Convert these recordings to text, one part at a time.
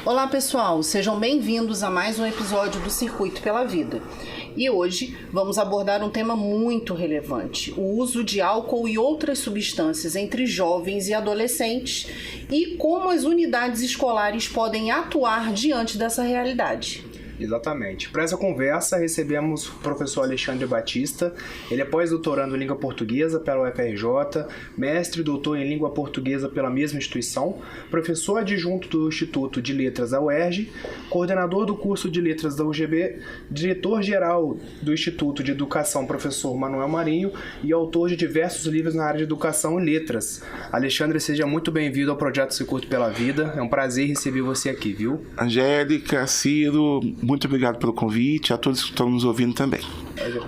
Olá pessoal, sejam bem-vindos a mais um episódio do Circuito pela Vida. E hoje vamos abordar um tema muito relevante, o uso de álcool e outras substâncias entre jovens e adolescentes e como as unidades escolares podem atuar diante dessa realidade. Exatamente. Para essa conversa, recebemos o professor Alexandre Batista. Ele é pós-doutorando em língua portuguesa pela UFRJ, mestre e doutor em língua portuguesa pela mesma instituição, professor adjunto do Instituto de Letras da UERJ, coordenador do curso de Letras da UGB, diretor-geral do Instituto de Educação, professor Manuel Marinho, e autor de diversos livros na área de educação e letras. Alexandre, seja muito bem-vindo ao projeto Circuito pela Vida. É um prazer receber você aqui, viu? Angélica, Ciro, muito obrigado pelo convite, a todos que estão nos ouvindo também.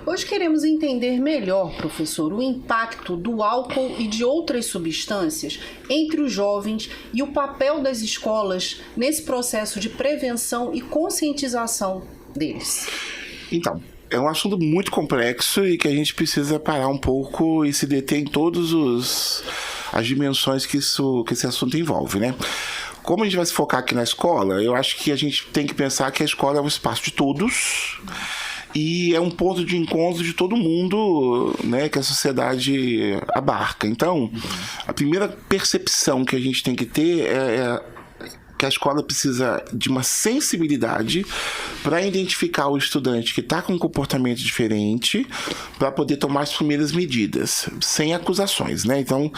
Hoje queremos entender melhor, professor, o impacto do álcool e de outras substâncias entre os jovens e o papel das escolas nesse processo de prevenção e conscientização deles. Então, é um assunto muito complexo e que a gente precisa parar um pouco e se deter em todas as dimensões que esse assunto envolve, né? Como a gente vai se focar aqui na escola, eu acho que a gente tem que pensar que a escola é um espaço de todos e é um ponto de encontro de todo mundo, né, que a sociedade abarca. Então, a primeira percepção que a gente tem que ter é que a escola precisa de uma sensibilidade para identificar o estudante que está com um comportamento diferente, para poder tomar as primeiras medidas, sem acusações, né? Então,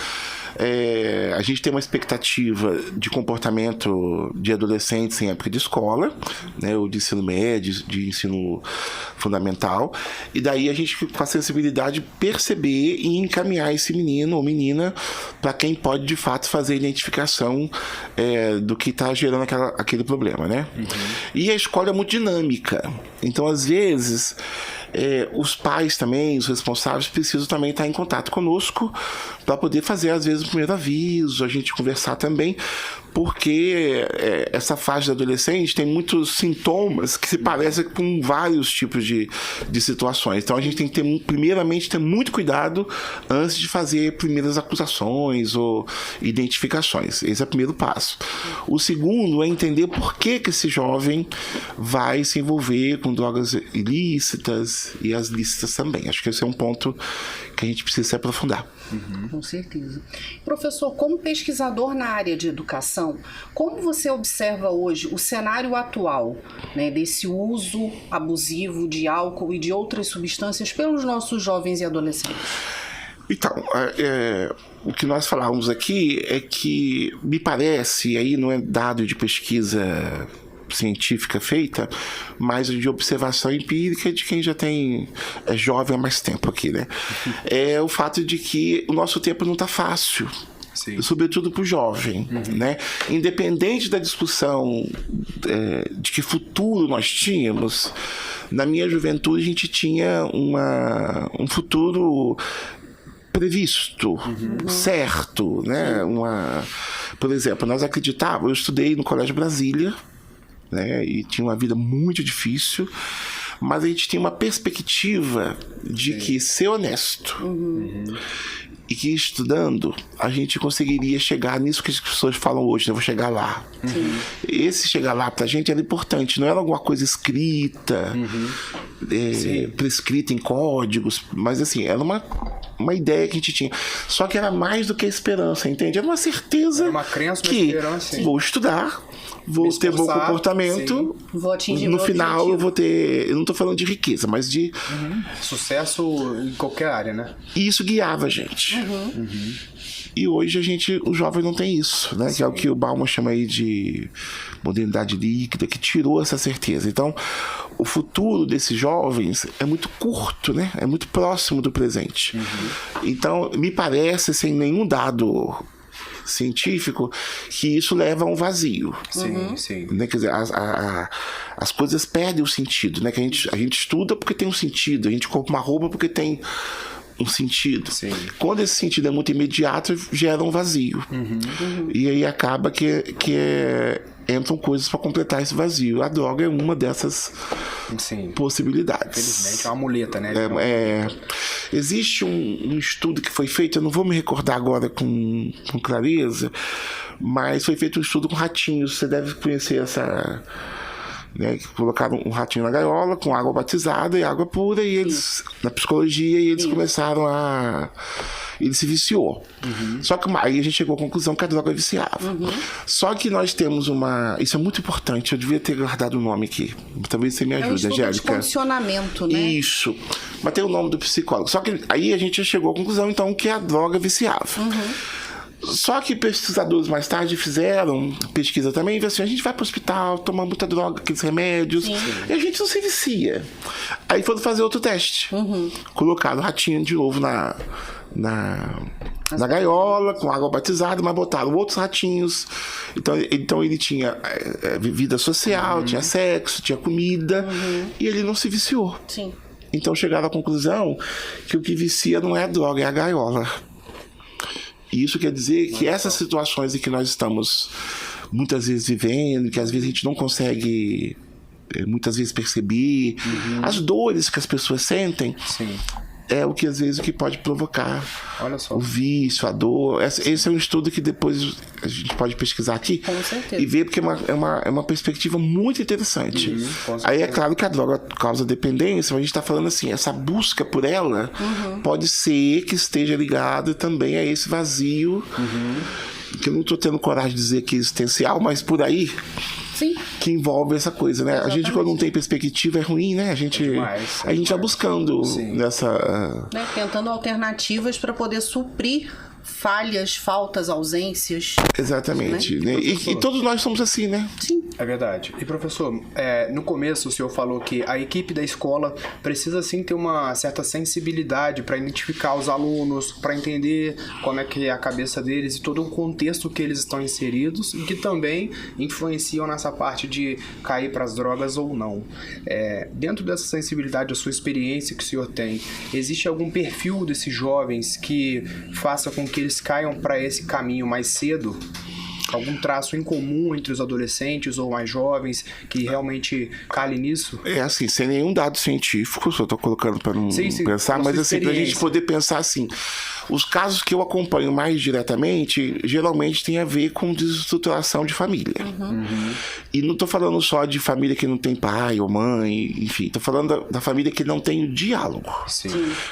a gente tem uma expectativa de comportamento de adolescentes em época de escola, né, ou de ensino médio, de ensino fundamental, e daí a gente, com a sensibilidade, perceber e encaminhar esse menino ou menina para quem pode, de fato, fazer a identificação do que está gerando aquele problema, né? E a escola é muito dinâmica, então, às vezes, os pais também, os responsáveis, precisam também estar em contato conosco para poder fazer, às vezes, o primeiro aviso, a gente conversar também, porque essa fase de adolescente tem muitos sintomas que se parecem com vários tipos de situações. Então, a gente tem que primeiramente, ter muito cuidado antes de fazer primeiras acusações ou identificações. Esse é o primeiro passo. O segundo é entender por que esse jovem vai se envolver com drogas ilícitas e as lícitas também. Acho que esse é um ponto que a gente precisa se aprofundar. Com certeza. Professor, como pesquisador na área de educação, como você observa hoje o cenário atual, né, desse uso abusivo de álcool e de outras substâncias pelos nossos jovens e adolescentes? Então, o que nós falávamos aqui é que me parece, e aí não é dado de pesquisa científica feita, mas de observação empírica de quem já é jovem há mais tempo aqui, né? É o fato de que o nosso tempo não está fácil. Sim. Sobretudo para o jovem, né? Independente da discussão de que futuro nós tínhamos, na minha juventude a gente tinha um futuro previsto, certo, né? Por exemplo, nós acreditávamos, eu estudei no Colégio Brasília, né, e tinha uma vida muito difícil, mas a gente tinha uma perspectiva de que ser honesto e que estudando a gente conseguiria chegar nisso que as pessoas falam hoje, né? Eu vou chegar lá. Esse chegar lá pra gente era importante, não era alguma coisa escrita, prescrita em códigos, mas assim, era uma ideia que a gente tinha. Só que era mais do que a esperança, entende? Era uma certeza, era uma crença, uma que esperança, vou estudar, vou ter bom comportamento, vou atingir no final eu vou ter, eu não tô falando de riqueza, mas de sucesso em qualquer área, né? E isso guiava a gente. E hoje o jovem não tem isso, né? Que é o que o Bauman chama aí de modernidade líquida, que tirou essa certeza. Então, o futuro desses jovens é muito curto, né? É muito próximo do presente. Então, me parece, sem nenhum dado científico, que isso leva a um vazio. Sim. Né? Quer dizer, as coisas perdem o sentido, né? Que a gente estuda porque tem um sentido, a gente compra uma roupa porque tem um sentido. Sim. Quando esse sentido é muito imediato, gera um vazio. E aí acaba que entram coisas para completar esse vazio. A droga é uma dessas possibilidades. Infelizmente é uma muleta, né? Existe um estudo que foi feito, eu não vou me recordar agora com clareza, Mas foi feito um estudo com ratinhos. Você deve conhecer essa... Né, colocaram um ratinho na gaiola com água batizada e água pura, e eles, na psicologia, e eles começaram a... Ele se viciou. Só que aí a gente chegou à conclusão que a droga viciava. Só que nós temos uma... Isso é muito importante, eu devia ter guardado o nome aqui. Talvez você me ajude, Angélica. É um estudo de condicionamento, né? Isso. Mas tem o nome do psicólogo. Só que aí a gente chegou à conclusão, então, que a droga viciava. Só que pesquisadores mais tarde fizeram pesquisa também, e assim, a gente vai pro hospital, toma muita droga, aqueles remédios, e a gente não se vicia. Aí foram fazer outro teste. Colocaram o ratinho de novo na gaiola, com água batizada, mas botaram outros ratinhos. Então ele tinha vida social, tinha sexo, tinha comida, e ele não se viciou. Sim. Então chegaram à conclusão que o que vicia não é a droga, é a gaiola. E isso quer dizer que essas situações em que nós estamos muitas vezes vivendo, que às vezes a gente não consegue muitas vezes perceber, as dores que as pessoas sentem, é o que às vezes o que pode provocar o vício, a dor. Esse é um estudo que depois a gente pode pesquisar aqui e ver, porque é uma perspectiva muito interessante. Aí é claro que a droga causa dependência, mas a gente está falando assim, essa busca por ela pode ser que esteja ligada também a esse vazio, que eu não estou tendo coragem de dizer que é existencial, mas por aí. Sim. Que envolve essa coisa, né? Exatamente. A gente, quando não tem perspectiva, é ruim, né? A gente tá buscando nessa... Né? Tentando alternativas para poder suprir falhas, faltas, ausências. Exatamente. Né? E todos nós somos assim, né? Sim. É verdade. E professor, no começo o senhor falou que a equipe da escola precisa sim ter uma certa sensibilidade para identificar os alunos, para entender como é que é a cabeça deles e todo o contexto que eles estão inseridos e que também influenciam nessa parte de cair para as drogas ou não. Dentro dessa sensibilidade, a sua experiência que o senhor tem, existe algum perfil desses jovens que faça com que eles caiam para esse caminho mais cedo? Algum traço em comum entre os adolescentes ou mais jovens que realmente cale nisso? É assim, sem nenhum dado científico, só estou colocando para não pensar, mas assim, para a gente poder pensar assim, os casos que eu acompanho mais diretamente, geralmente tem a ver com desestruturação de família. E não estou falando só de família que não tem pai ou mãe, enfim, estou falando da família que não tem o diálogo.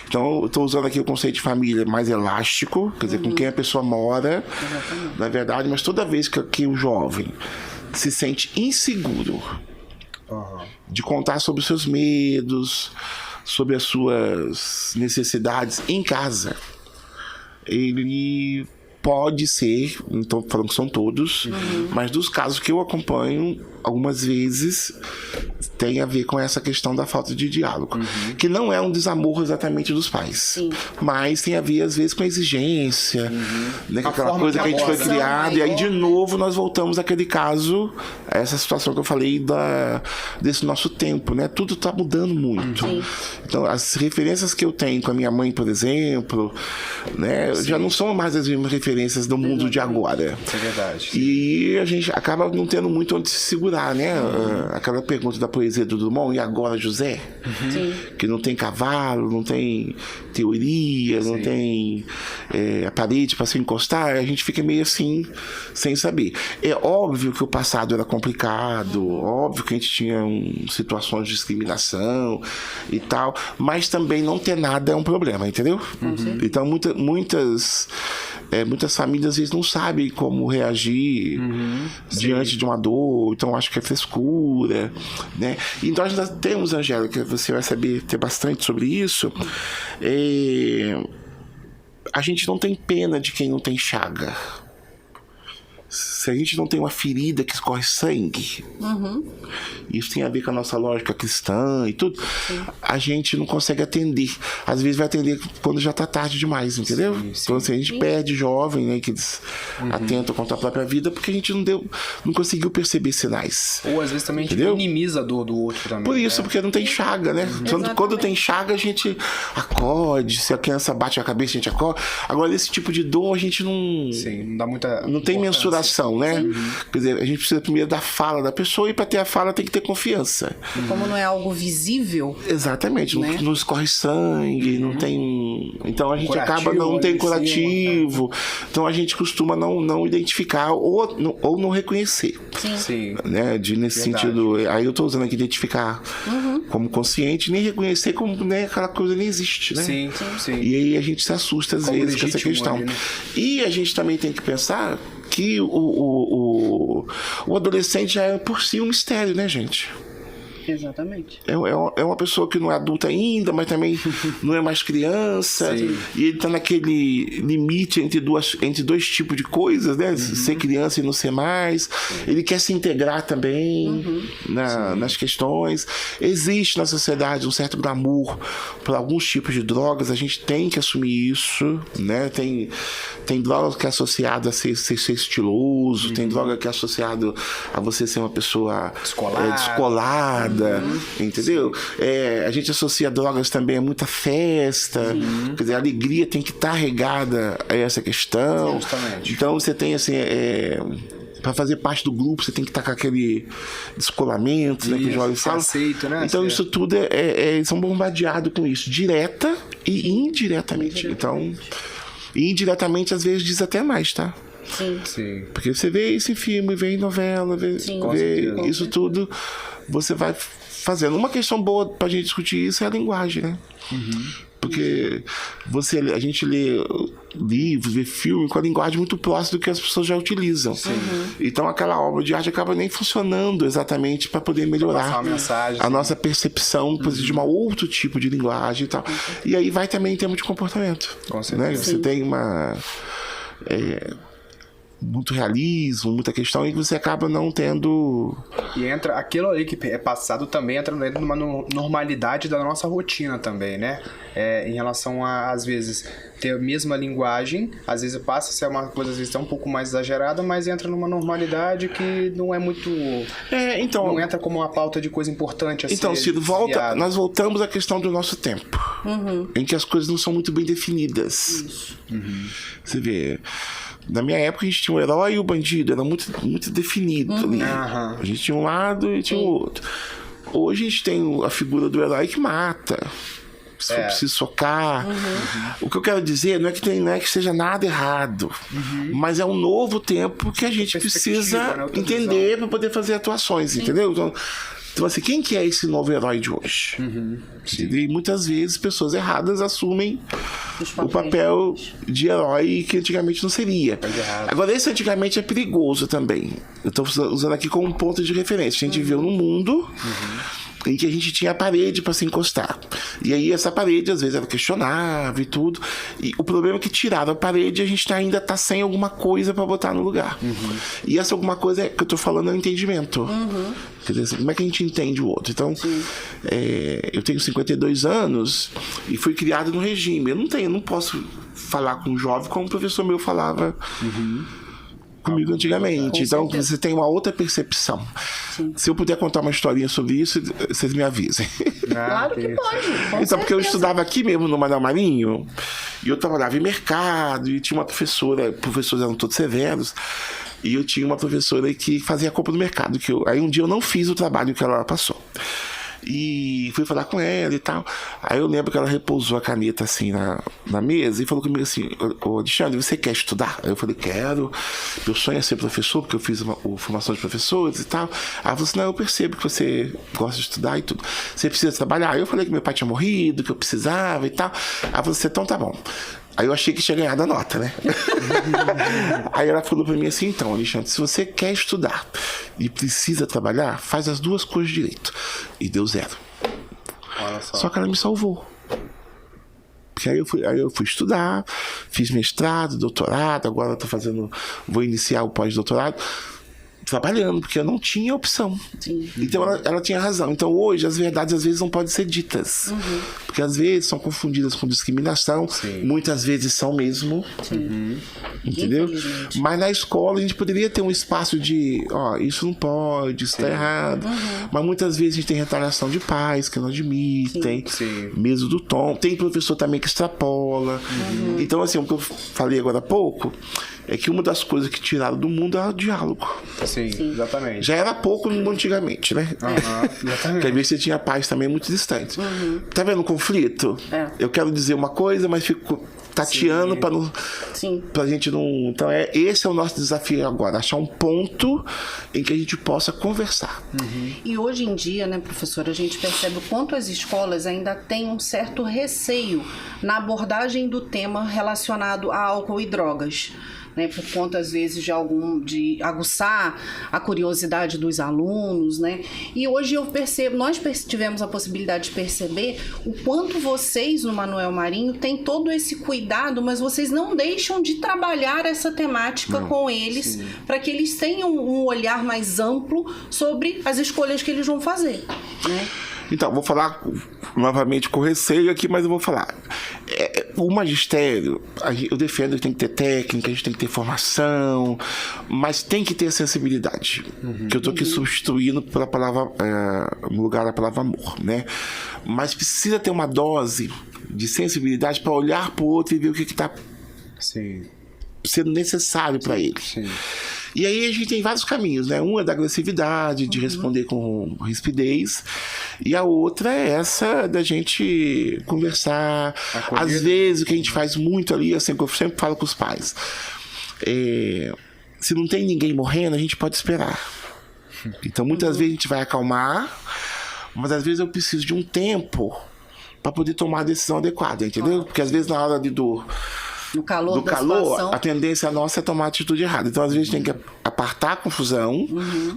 Então, eu estou usando aqui o conceito de família mais elástico, quer dizer, com quem a pessoa mora, na verdade, mas toda vez que o jovem se sente inseguro de contar sobre os seus medos, sobre as suas necessidades em casa, ele pode ser, não estou falando que são todos, mas dos casos que eu acompanho, algumas vezes tem a ver com essa questão da falta de diálogo, que não é um desamor exatamente dos pais, mas tem a ver às vezes com a exigência, né, com aquela coisa que a gente foi criado, e aí de novo nós voltamos àquele caso, a essa situação que eu falei desse nosso tempo, né? Tudo está mudando muito. Então as referências que eu tenho com a minha mãe, por exemplo, né, já não são mais as mesmas referências do mundo de agora. É verdade. E a gente acaba não tendo muito onde se segurar, né? Aquela pergunta da poesia do Drummond, e agora José? Que não tem cavalo, não tem teoria, não tem a parede para se encostar, a gente fica meio assim, sem saber. É óbvio que o passado era complicado, óbvio que a gente tinha situações de discriminação e tal, mas também não ter nada é um problema, entendeu? Então muitas famílias às vezes não sabem como reagir diante de uma dor, então acho que é frescura, né? E nós ainda temos, Angélica, você vai saber ter bastante sobre isso, a gente não tem pena de quem não tem chaga. Se a gente não tem uma ferida que escorre sangue, isso tem a ver com a nossa lógica cristã e tudo, a gente não consegue atender. Às vezes vai atender quando já está tarde demais, entendeu? Então assim, a gente perde jovem, né, que eles atentam contra a própria vida porque a gente não conseguiu perceber sinais. Ou às vezes também a gente minimiza a dor do outro também. Por isso, porque não tem chaga, né? Quando tem chaga, a gente acode, se a criança bate a cabeça, a gente acorda. Agora, esse tipo de dor, a gente não... Sim, não dá muita... Não tem mensuração. questão, né? Quer dizer, a gente precisa primeiro da fala da pessoa, e para ter a fala tem que ter confiança. E como não é algo visível... Exatamente, né? não escorre sangue, não tem... Então a gente Curativo, acaba não tem ali em cima. curativo. Então a gente costuma não identificar ou não reconhecer. Sim. Né? Nesse Verdade. sentido, aí eu tô usando aqui identificar como consciente, nem reconhecer como, né, aquela coisa nem existe, né? Sim. E aí a gente se assusta às Como vezes com essa legítimo questão. ali, né? E a gente também tem que pensar que o adolescente já é por si um mistério, né, gente? Exatamente. É uma pessoa que não é adulta ainda, mas também não é mais criança. Sim. E ele tá naquele limite entre dois tipos de coisas, né? Ser criança e não ser mais. Ele quer se integrar também nas questões. Existe na sociedade um certo glamour por alguns tipos de drogas. A gente tem que assumir isso, né? Tem droga que é associada a ser estiloso, tem droga que é associado a você ser uma pessoa descolada, entendeu? A gente associa drogas também a muita festa, quer dizer, a alegria tem que estar regada a essa questão. Justamente. Então você tem assim, para fazer parte do grupo, você tem que estar com aquele descolamento, né, que o jovem fala. Aceito, né? Então isso tudo eles são bombardeados com isso, direta e indiretamente. Então, e indiretamente às vezes diz até mais, tá? Sim. Porque você vê isso em filme, vê em novela, vê isso tudo, você vai fazendo. Uma questão boa pra gente discutir isso é a linguagem, né? Porque a gente lê livros, vê filme com a linguagem muito próxima do que as pessoas já utilizam. Então aquela obra de arte acaba nem funcionando exatamente para poder melhorar Passar uma mensagem, a nossa percepção de um outro tipo de linguagem e tal. E aí vai também em termos de comportamento. Com certeza. Né? Você tem muito realismo, muita questão, e você acaba não tendo... E entra aquilo ali que é passado também entra dentro de uma normalidade da nossa rotina também, né? Em relação a, às vezes, ter a mesma linguagem, às vezes passa a ser uma coisa, às vezes, um pouco mais exagerada, mas entra numa normalidade que não é muito... então, não entra como uma pauta de coisa importante. Então, Ciro, nós voltamos à questão do nosso tempo, em que as coisas não são muito bem definidas. Você vê... Na minha época a gente tinha o herói e o bandido, era muito, muito definido ali. A gente tinha um lado e tinha o outro. Hoje a gente tem a figura do herói que mata. Se for preciso socar. O que eu quero dizer não é que seja nada errado, mas é um novo tempo que a gente precisa entender para poder fazer atuações, entendeu? Então, assim, quem que é esse novo herói de hoje? E muitas vezes pessoas erradas assumem o papel de herói que antigamente não seria. Agora, esse antigamente é perigoso também. Eu estou usando aqui como um ponto de referência. A gente viveu num mundo em que a gente tinha a parede para se encostar. E aí essa parede às vezes era questionável e tudo. E o problema é que tiraram a parede e a gente ainda tá sem alguma coisa para botar no lugar. E essa alguma coisa que eu tô falando é o entendimento. Quer dizer, como é que a gente entende o outro? Então, eu tenho 52 anos e fui criado no regime. Eu não posso falar com um jovem como o professor meu falava comigo antigamente. Então você tem uma outra percepção. Se eu puder contar uma historinha sobre isso, vocês me avisem. Claro que pode. Então, porque eu estudava aqui mesmo no Manuel Marinho, e eu trabalhava em mercado, e tinha uma professora, professores eram todos severos, e eu tinha uma professora que fazia a compra do mercado. Aí um dia eu não fiz o trabalho que ela passou. E fui falar com ela e tal. Aí eu lembro que ela repousou a caneta assim na mesa e falou comigo assim: ô Alexandre, você quer estudar? Aí eu falei: quero. Meu sonho é ser professor, porque eu fiz uma formação de professores e tal. Aí ela falou assim: não, eu percebo que você gosta de estudar e tudo. Você precisa trabalhar? Aí eu falei que meu pai tinha morrido, que eu precisava e tal. Aí ela falou assim: então tá bom. Aí eu achei que tinha ganhado a nota, né? Aí ela falou pra mim assim: então, Alexandre, se você quer estudar e precisa trabalhar, faz as duas coisas direito. E deu 0. Olha só que ela me salvou. Porque aí eu fui estudar, fiz mestrado, doutorado, agora vou iniciar o pós-doutorado. trabalhando, porque eu não tinha opção. Sim. Então ela tinha razão. Então hoje as verdades às vezes não podem ser ditas, porque às vezes são confundidas com discriminação. Sim. Muitas vezes são mesmo. Entendeu? Mas na escola a gente poderia ter um espaço de isso não pode, isso tá errado. Mas muitas vezes a gente tem retaliação de pais que não admitem, Sim. mesmo do tom. Tem professor também que extrapola. Então assim, o que eu falei agora há pouco é que uma das coisas que tiraram do mundo é o diálogo. Sim, exatamente. Já era pouco antigamente, né? Exatamente. Porque às vezes você tinha pais também muito distantes. Tá vendo o conflito? É. Eu quero dizer uma coisa, mas fico tateando para não... Sim. Pra gente não... Então esse é o nosso desafio agora, achar um ponto em que a gente possa conversar. E hoje em dia, né, professora, a gente percebe o quanto as escolas ainda têm um certo receio na abordagem do tema relacionado a álcool e drogas. Né, por conta, às vezes, de aguçar a curiosidade dos alunos, né? E hoje eu percebo, nós tivemos a possibilidade de perceber o quanto vocês, no Manuel Marinho, têm todo esse cuidado, mas vocês não deixam de trabalhar essa temática com eles, para que eles tenham um olhar mais amplo sobre as escolhas que eles vão fazer, né? Então, vou falar novamente com receio aqui, mas eu vou falar. O magistério, eu defendo que tem que ter técnica, a gente tem que ter formação, mas tem que ter sensibilidade. Que eu estou aqui substituindo pela palavra, no lugar da palavra amor, né? Mas precisa ter uma dose de sensibilidade para olhar para o outro e ver o que está sendo necessário para ele. Sim. E aí a gente tem vários caminhos, né? Um é da agressividade, de responder com rispidez, e a outra é essa da gente conversar. Às vezes o que a gente faz muito ali, assim, que eu sempre falo com os pais, se não tem ninguém morrendo, a gente pode esperar. Então muitas vezes a gente vai acalmar, mas às vezes eu preciso de um tempo para poder tomar a decisão adequada, entendeu? Porque às vezes na hora No calor da situação, a tendência nossa é tomar a atitude errada. Então, às vezes, tem que apartar a confusão,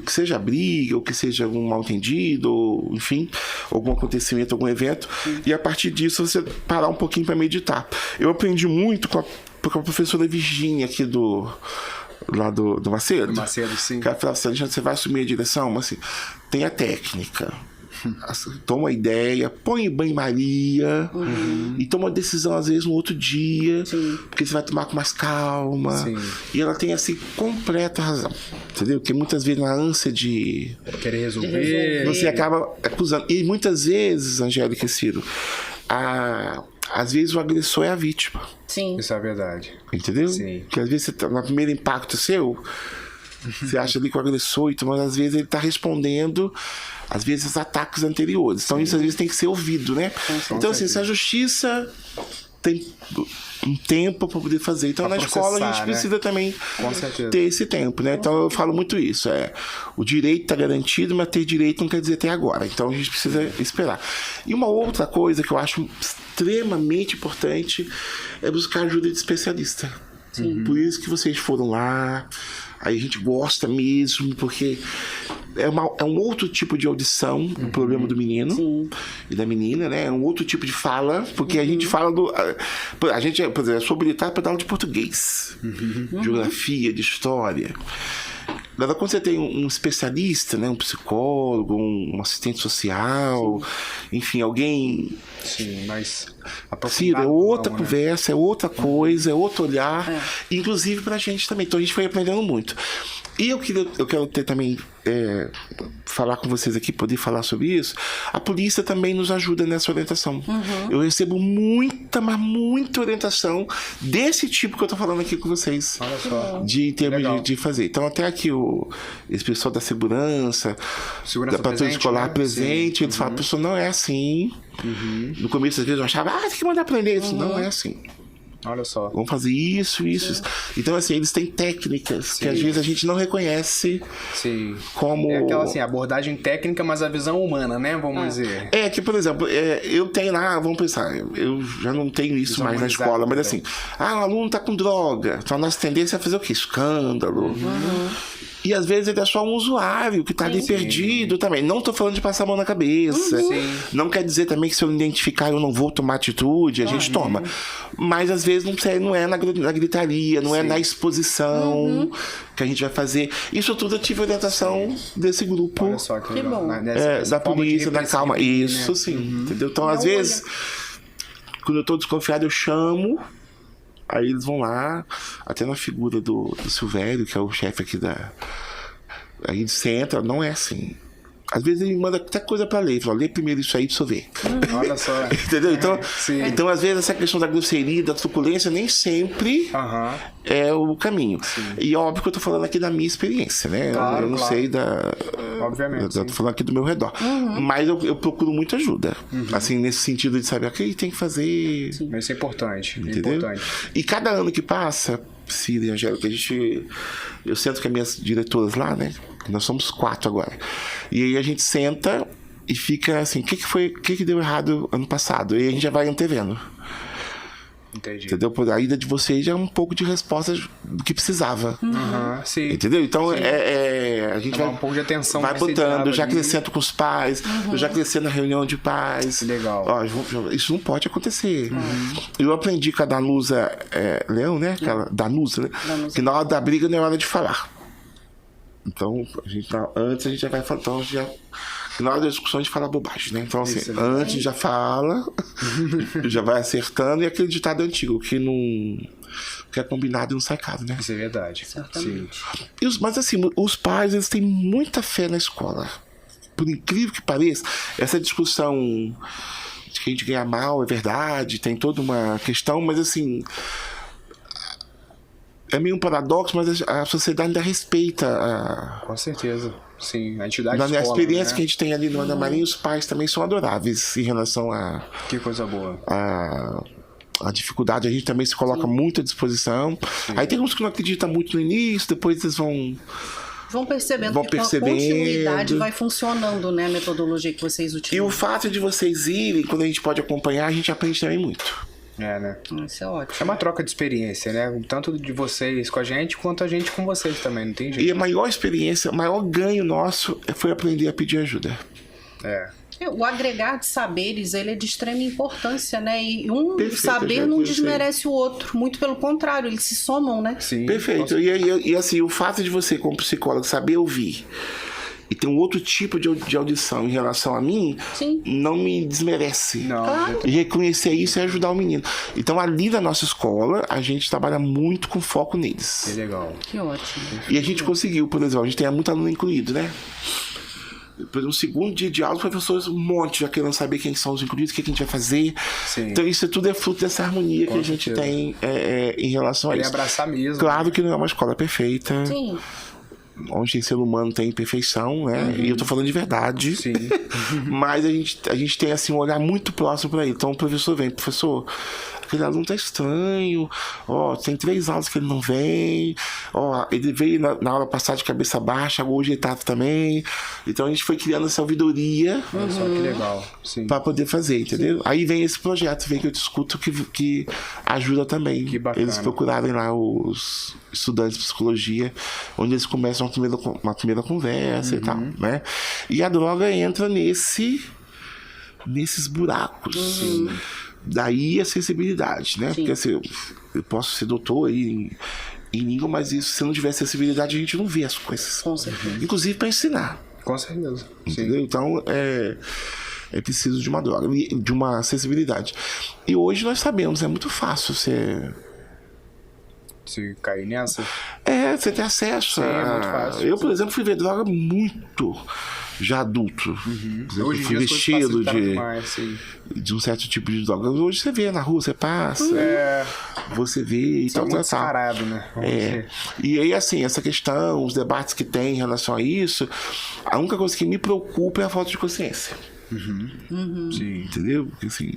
que seja briga, ou que seja algum mal-entendido, ou, enfim, algum acontecimento, algum evento, e a partir disso você parar um pouquinho para meditar. Eu aprendi muito com a professora Virgínia aqui do Macedo. Do Macedo, sim. Que ela falava assim: Alexandre, você vai assumir a direção, mas assim, tem a técnica. Toma a ideia, põe em banho-maria e toma uma decisão às vezes no outro dia, porque você vai tomar com mais calma. E ela tem assim completa razão, entendeu? Porque muitas vezes na ânsia de querer resolver, você acaba acusando. E muitas vezes, Angélica e Ciro, às vezes o agressor é a vítima. Sim. Isso é verdade. Entendeu? Sim. Porque às vezes você tá, no primeiro impacto seu, você acha ali que o agressor, mas às vezes ele está respondendo, às vezes, ataques anteriores. Então isso às vezes tem que ser ouvido, né? Então assim, se a justiça tem um tempo para poder fazer, então na escola a gente precisa também ter esse tempo, né? Então eu falo muito isso, o direito está garantido, mas ter direito não quer dizer ter agora. Então a gente precisa esperar. E uma outra coisa que eu acho extremamente importante é buscar ajuda de especialista. Por isso que vocês foram lá. Aí a gente gosta mesmo, porque é um outro tipo de audição, o problema do menino e da menina, né? É um outro tipo de fala, porque a gente fala a gente, por exemplo, é sou habilitado para dar aula de português, geografia, de história. Agora, quando você tem um especialista, né, um psicólogo, um assistente social, enfim, alguém... Sim, mas... Ciro, é outra conversa, é outra coisa, é outro olhar, inclusive pra gente também. Então a gente foi aprendendo muito. E eu quero ter também, falar com vocês aqui, poder falar sobre isso. A polícia também nos ajuda nessa orientação. Eu recebo muita, mas muita orientação desse tipo que eu tô falando aqui com vocês. Olha só. Em termos de fazer. Então até aqui esse pessoal da segurança da patrulha escolar presente, eles falam, pessoal, não é assim. No começo, às vezes, eu achava, tem que mandar prender isso. Não é assim. Olha só. Vamos fazer isso. Então, assim, eles têm técnicas que às vezes a gente não reconhece como... É aquela, assim, abordagem técnica, mas a visão humana, né? Vamos dizer. Que, por exemplo, eu tenho lá, vamos pensar, eu já não tenho isso mais na escola, mas assim, o aluno tá com droga, então a nossa tendência é fazer o quê? Escândalo. E às vezes ele é só um usuário que tá ali perdido também. Não tô falando de passar a mão na cabeça. Não quer dizer também que se eu identificar eu não vou tomar atitude, a gente toma. Mas às vezes não é na gritaria, não é na exposição que a gente vai fazer. Isso tudo eu tive orientação desse grupo. Olha só que legal. bom. Da polícia, da calma. Isso, sim. Entendeu? Então, às vezes, quando eu tô desconfiado, eu chamo. Aí eles vão lá, até na figura do Silvério, que é o chefe aqui da... Aí ele senta, não é assim. Às vezes ele manda até coisa pra ler. Fala, lê primeiro isso aí pra você ver. Olha só. Entendeu? Então, às vezes, essa questão da grosseria, da truculência, nem sempre é o caminho. E óbvio que eu tô falando aqui da minha experiência, né? Claro, eu não sei da... Obviamente. Eu tô falando aqui do meu redor. Mas eu procuro muita ajuda. Assim, nesse sentido de saber o que tem que fazer. Mas isso é importante. Entendeu? Importante. E cada ano que passa, Cida e Angélica, eu sento com as minhas diretoras lá, né? Nós somos 4 agora. E aí a gente senta e fica assim, o que deu errado ano passado? E aí a gente já vai antevendo. Entendi. Entendeu? Por a ida de vocês já é um pouco de resposta do que precisava. Sim. Entendeu? Então a gente vai um pouco de atenção. vai botando, eu já acrescento com os pais, eu já acrescento na reunião de pais. Legal. Ó, isso não pode acontecer. Eu aprendi com a Danusa Leão, né? Aquela Danusa, né? Que na hora da briga não é hora de falar. Então, antes a gente já vai falar. Então, na hora da discussão a gente fala bobagem, né? Então, assim, antes já fala, já vai acertando, e aquele ditado antigo, que é combinado e não sai caro, né? Isso é verdade. Certamente. Mas assim, os pais, eles têm muita fé na escola. Por incrível que pareça, essa discussão de que a gente ganha mal é verdade, tem toda uma questão, mas assim... É meio um paradoxo, mas a sociedade ainda respeita Com certeza. Sim, a entidade na escola, experiência né? que a gente tem ali no Ana Maria, os pais também são adoráveis em relação a... Que coisa boa. A dificuldade, a gente também se coloca muito à disposição. Aí tem uns que não acreditam muito no início, depois eles vão percebendo que com a continuidade vai funcionando, né? A metodologia que vocês utilizam. E o fato de vocês irem, quando a gente pode acompanhar, a gente aprende também muito. Né? Isso é ótimo. É uma troca de experiência, né? Tanto de vocês com a gente, quanto a gente com vocês também, não tem jeito. E a maior experiência, o maior ganho nosso foi aprender a pedir ajuda. O agregar de saberes, ele é de extrema importância, né? E Perfeito, saber não desmerece o outro. Muito pelo contrário, eles se somam, né? Sim. Perfeito. E assim, o fato de você, como psicólogo, saber ouvir e ter um outro tipo de audição em relação a mim, não me desmerece. Não. Claro. E reconhecer isso é ajudar o menino. Então, ali na nossa escola, a gente trabalha muito com foco neles. Que legal. Que ótimo. E a gente conseguiu, por exemplo, a gente tem muito aluno incluído, né? Depois, no segundo dia de aula, os professores, um monte, já querendo saber quem são os incluídos, o que a gente vai fazer. Sim. Então, isso tudo é fruto dessa harmonia que a gente tem em relação a isso. Abraçar mesmo. Claro que não é uma escola perfeita. Sim. Onde ser humano tem imperfeição, né? E eu tô falando de verdade. Sim. Mas a gente tem, assim, um olhar muito próximo para ele. Então, o professor vem, professor, aquele aluno tá estranho, tem 3 aulas que ele não vem, ele veio na aula passada de cabeça baixa, hoje ele tá também. Então a gente foi criando essa ouvidoria Só que legal. Sim. para poder fazer, entendeu? Aí vem esse projeto, vem que eu discuto, que ajuda também. Que bacana. Eles procurarem lá os estudantes de psicologia, onde eles começam uma primeira conversa e tal, né? E a droga entra nesses buracos. Daí a sensibilidade, né? Sim. Porque assim, eu posso ser doutor aí em língua, mas isso, se não tiver sensibilidade, a gente não vê as coisas. Com certeza. Inclusive para ensinar. Com certeza. Entendeu? Então, é preciso de uma droga, de uma sensibilidade. E hoje nós sabemos, é muito fácil você... Se cair nessa. Você ter acesso. Sim, é muito fácil. Eu, por exemplo, fui ver droga muito já adulto. Por exemplo, Hoje em fui dia as coisas vestido facilitaram demais, sim. de um certo tipo de droga. Hoje você vê na rua, você passa, você vê e tal, muito tal. descarado, né? Vamos dizer. E aí, assim, essa questão, os debates que tem em relação a isso, a única coisa que me preocupa é a falta de consciência. Sim. Entendeu? Porque, assim,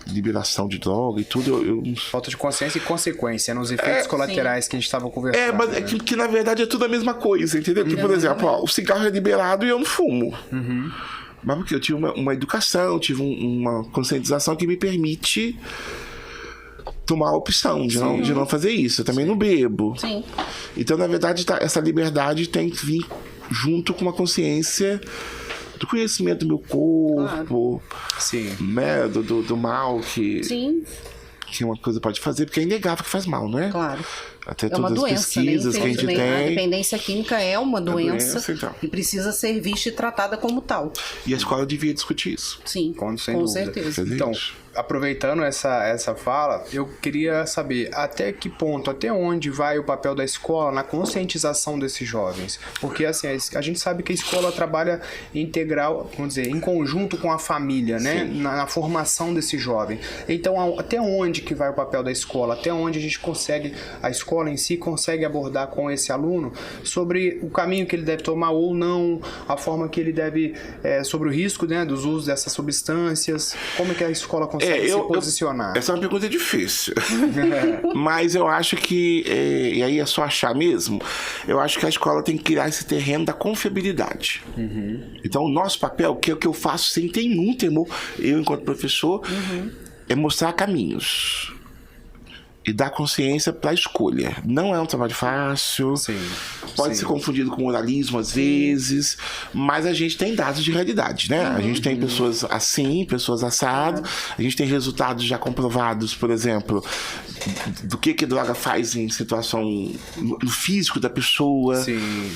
liberação de droga e tudo, Falta de consciência e consequência nos efeitos colaterais que a gente estava conversando. mas né? que na verdade é tudo a mesma coisa, entendeu? Que, por exemplo, o cigarro é liberado e eu não fumo. Mas porque eu tive uma educação, tive uma conscientização que me permite tomar a opção de não fazer isso. Eu também não bebo. Sim. Então, na verdade, essa liberdade tem que vir junto com uma consciência do conhecimento do meu corpo, Sim. né? Do mal que uma coisa pode fazer, porque é inegável que faz mal, não é? Claro. Até É uma todas as doença, né? pesquisas que a gente Infelizmente, a tem. dependência química é uma doença então. e precisa ser vista e tratada como tal. E a escola devia discutir isso. Sim, Sem com dúvida. certeza. Então, aproveitando essa fala, eu queria saber até que ponto, até onde vai o papel da escola na conscientização desses jovens. Porque, assim, a gente sabe que a escola trabalha integral, vamos dizer, em conjunto com a família, né? Na formação desse jovem. Então, até onde que vai o papel da escola? Até onde a gente consegue, a escola em si consegue abordar com esse aluno sobre o caminho que ele deve tomar ou não, a forma que ele deve, sobre o risco, né, dos usos dessas substâncias, como é que a escola consegue se posicionar? Essa é uma pergunta difícil. Mas eu acho que, e aí é só achar mesmo, eu acho que a escola tem que criar esse terreno da confiabilidade. Então, o nosso papel, que é o que eu faço sem ter nenhum temor, eu enquanto professor, é mostrar caminhos. E dar consciência para a escolha. Não é um trabalho fácil. Pode ser confundido com moralismo às vezes, mas a gente tem dados de realidade, né? A gente tem pessoas assim, pessoas assado. A gente tem resultados já comprovados, por exemplo, do que droga faz em situação no físico da pessoa,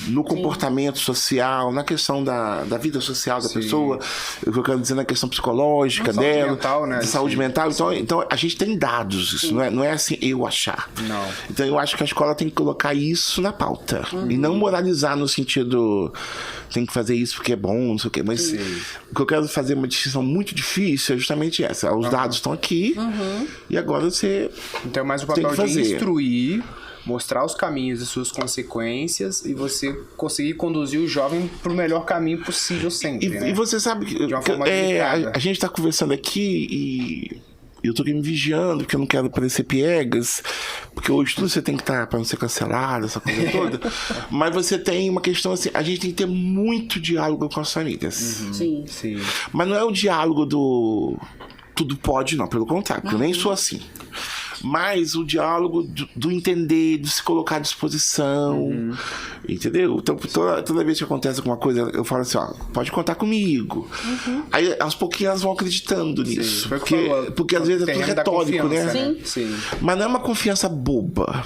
no comportamento social, na questão da vida social da pessoa, o que eu quero dizer na questão psicológica dela, mental, né? De saúde mental. Então a gente tem dados, isso não é assim eu achar. Não. Então eu acho que a escola tem que colocar isso na pauta. E não moralizar no sentido tem que fazer isso porque é bom, não sei o quê. Mas o que eu quero fazer uma distinção muito difícil é justamente essa. Os dados estão aqui e agora você então é mais o papel de instruir, mostrar os caminhos e suas consequências e você conseguir conduzir o jovem para o melhor caminho possível sempre. E você sabe que, de uma forma a gente está conversando aqui e eu tô aqui me vigiando, porque eu não quero parecer piegas, porque hoje tudo você tem que estar para não ser cancelado, essa coisa toda. Mas você tem uma questão assim, a gente tem que ter muito diálogo com as famílias. Sim. Mas não é o diálogo do tudo pode, não, pelo contrário, porque eu nem sou assim. Mas o diálogo do entender, de se colocar à disposição, entendeu? Então, toda vez que acontece alguma coisa, eu falo assim, ó, pode contar comigo. Aí, aos pouquinhos, elas vão acreditando nisso. Porque às vezes é tudo retórico, né? Sim. Mas não é uma confiança boba.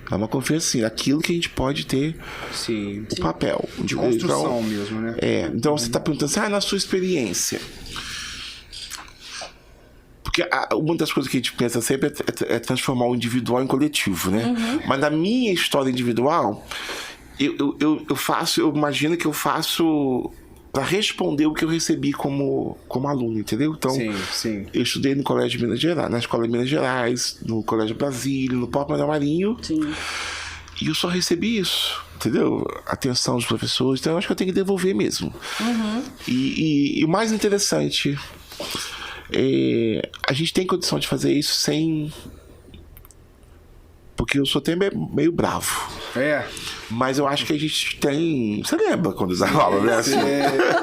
É uma confiança, assim, daquilo que a gente pode ter o papel. De construção mesmo, né? Então, você está perguntando assim, na sua experiência... Porque uma das coisas que a gente pensa sempre é transformar o individual em coletivo, né? Mas na minha história individual, eu imagino que eu faço para responder o que eu recebi como aluno, entendeu? Então, eu estudei no Colégio de Minas Gerais, na Escola de Minas Gerais, no Colégio Brasília, no próprio Manuel Marinho. E eu só recebi isso, entendeu? Atenção dos professores, então eu acho que eu tenho que devolver mesmo. E o mais interessante... a gente tem condição de fazer isso sem... Porque eu sou até meio bravo. Mas eu acho que a gente tem... Você lembra quando usava aula, né?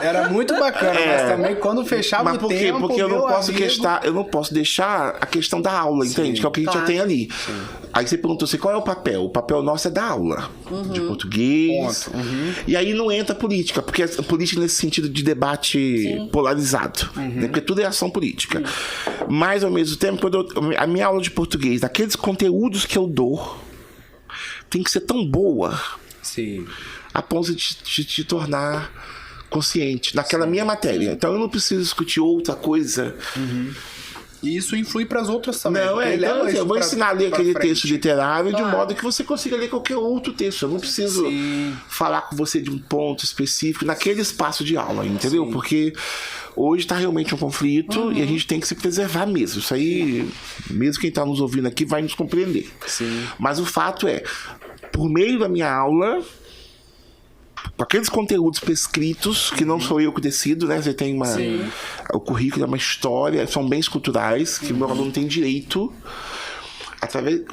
Era muito bacana, mas também quando fechava o tempo... Porque eu não posso deixar a questão da aula, entende? Que é o que a gente já tem ali. Aí você perguntou assim, qual é o papel? O papel nosso é da aula. De português. E aí não entra política, porque a política nesse sentido de debate polarizado. Né? Porque tudo é ação política. Mas, ao mesmo tempo, a minha aula de português, daqueles conteúdos que eu dou, tem que ser tão boa a ponto de te tornar consciente naquela minha matéria. Então eu não preciso discutir outra coisa. E isso influi para as outras também. Não, então, eu vou ensinar a ler aquele texto literário de modo que você consiga ler qualquer outro texto. Eu não preciso falar com você de um ponto específico naquele espaço de aula, entendeu? Porque hoje está realmente um conflito e a gente tem que se preservar mesmo. Isso aí, mesmo quem está nos ouvindo aqui vai nos compreender. Mas o fato é, por meio da minha aula, com aqueles conteúdos prescritos, que não sou eu que decido, né? Você tem o currículo é uma história, são bens culturais, que o meu aluno tem direito.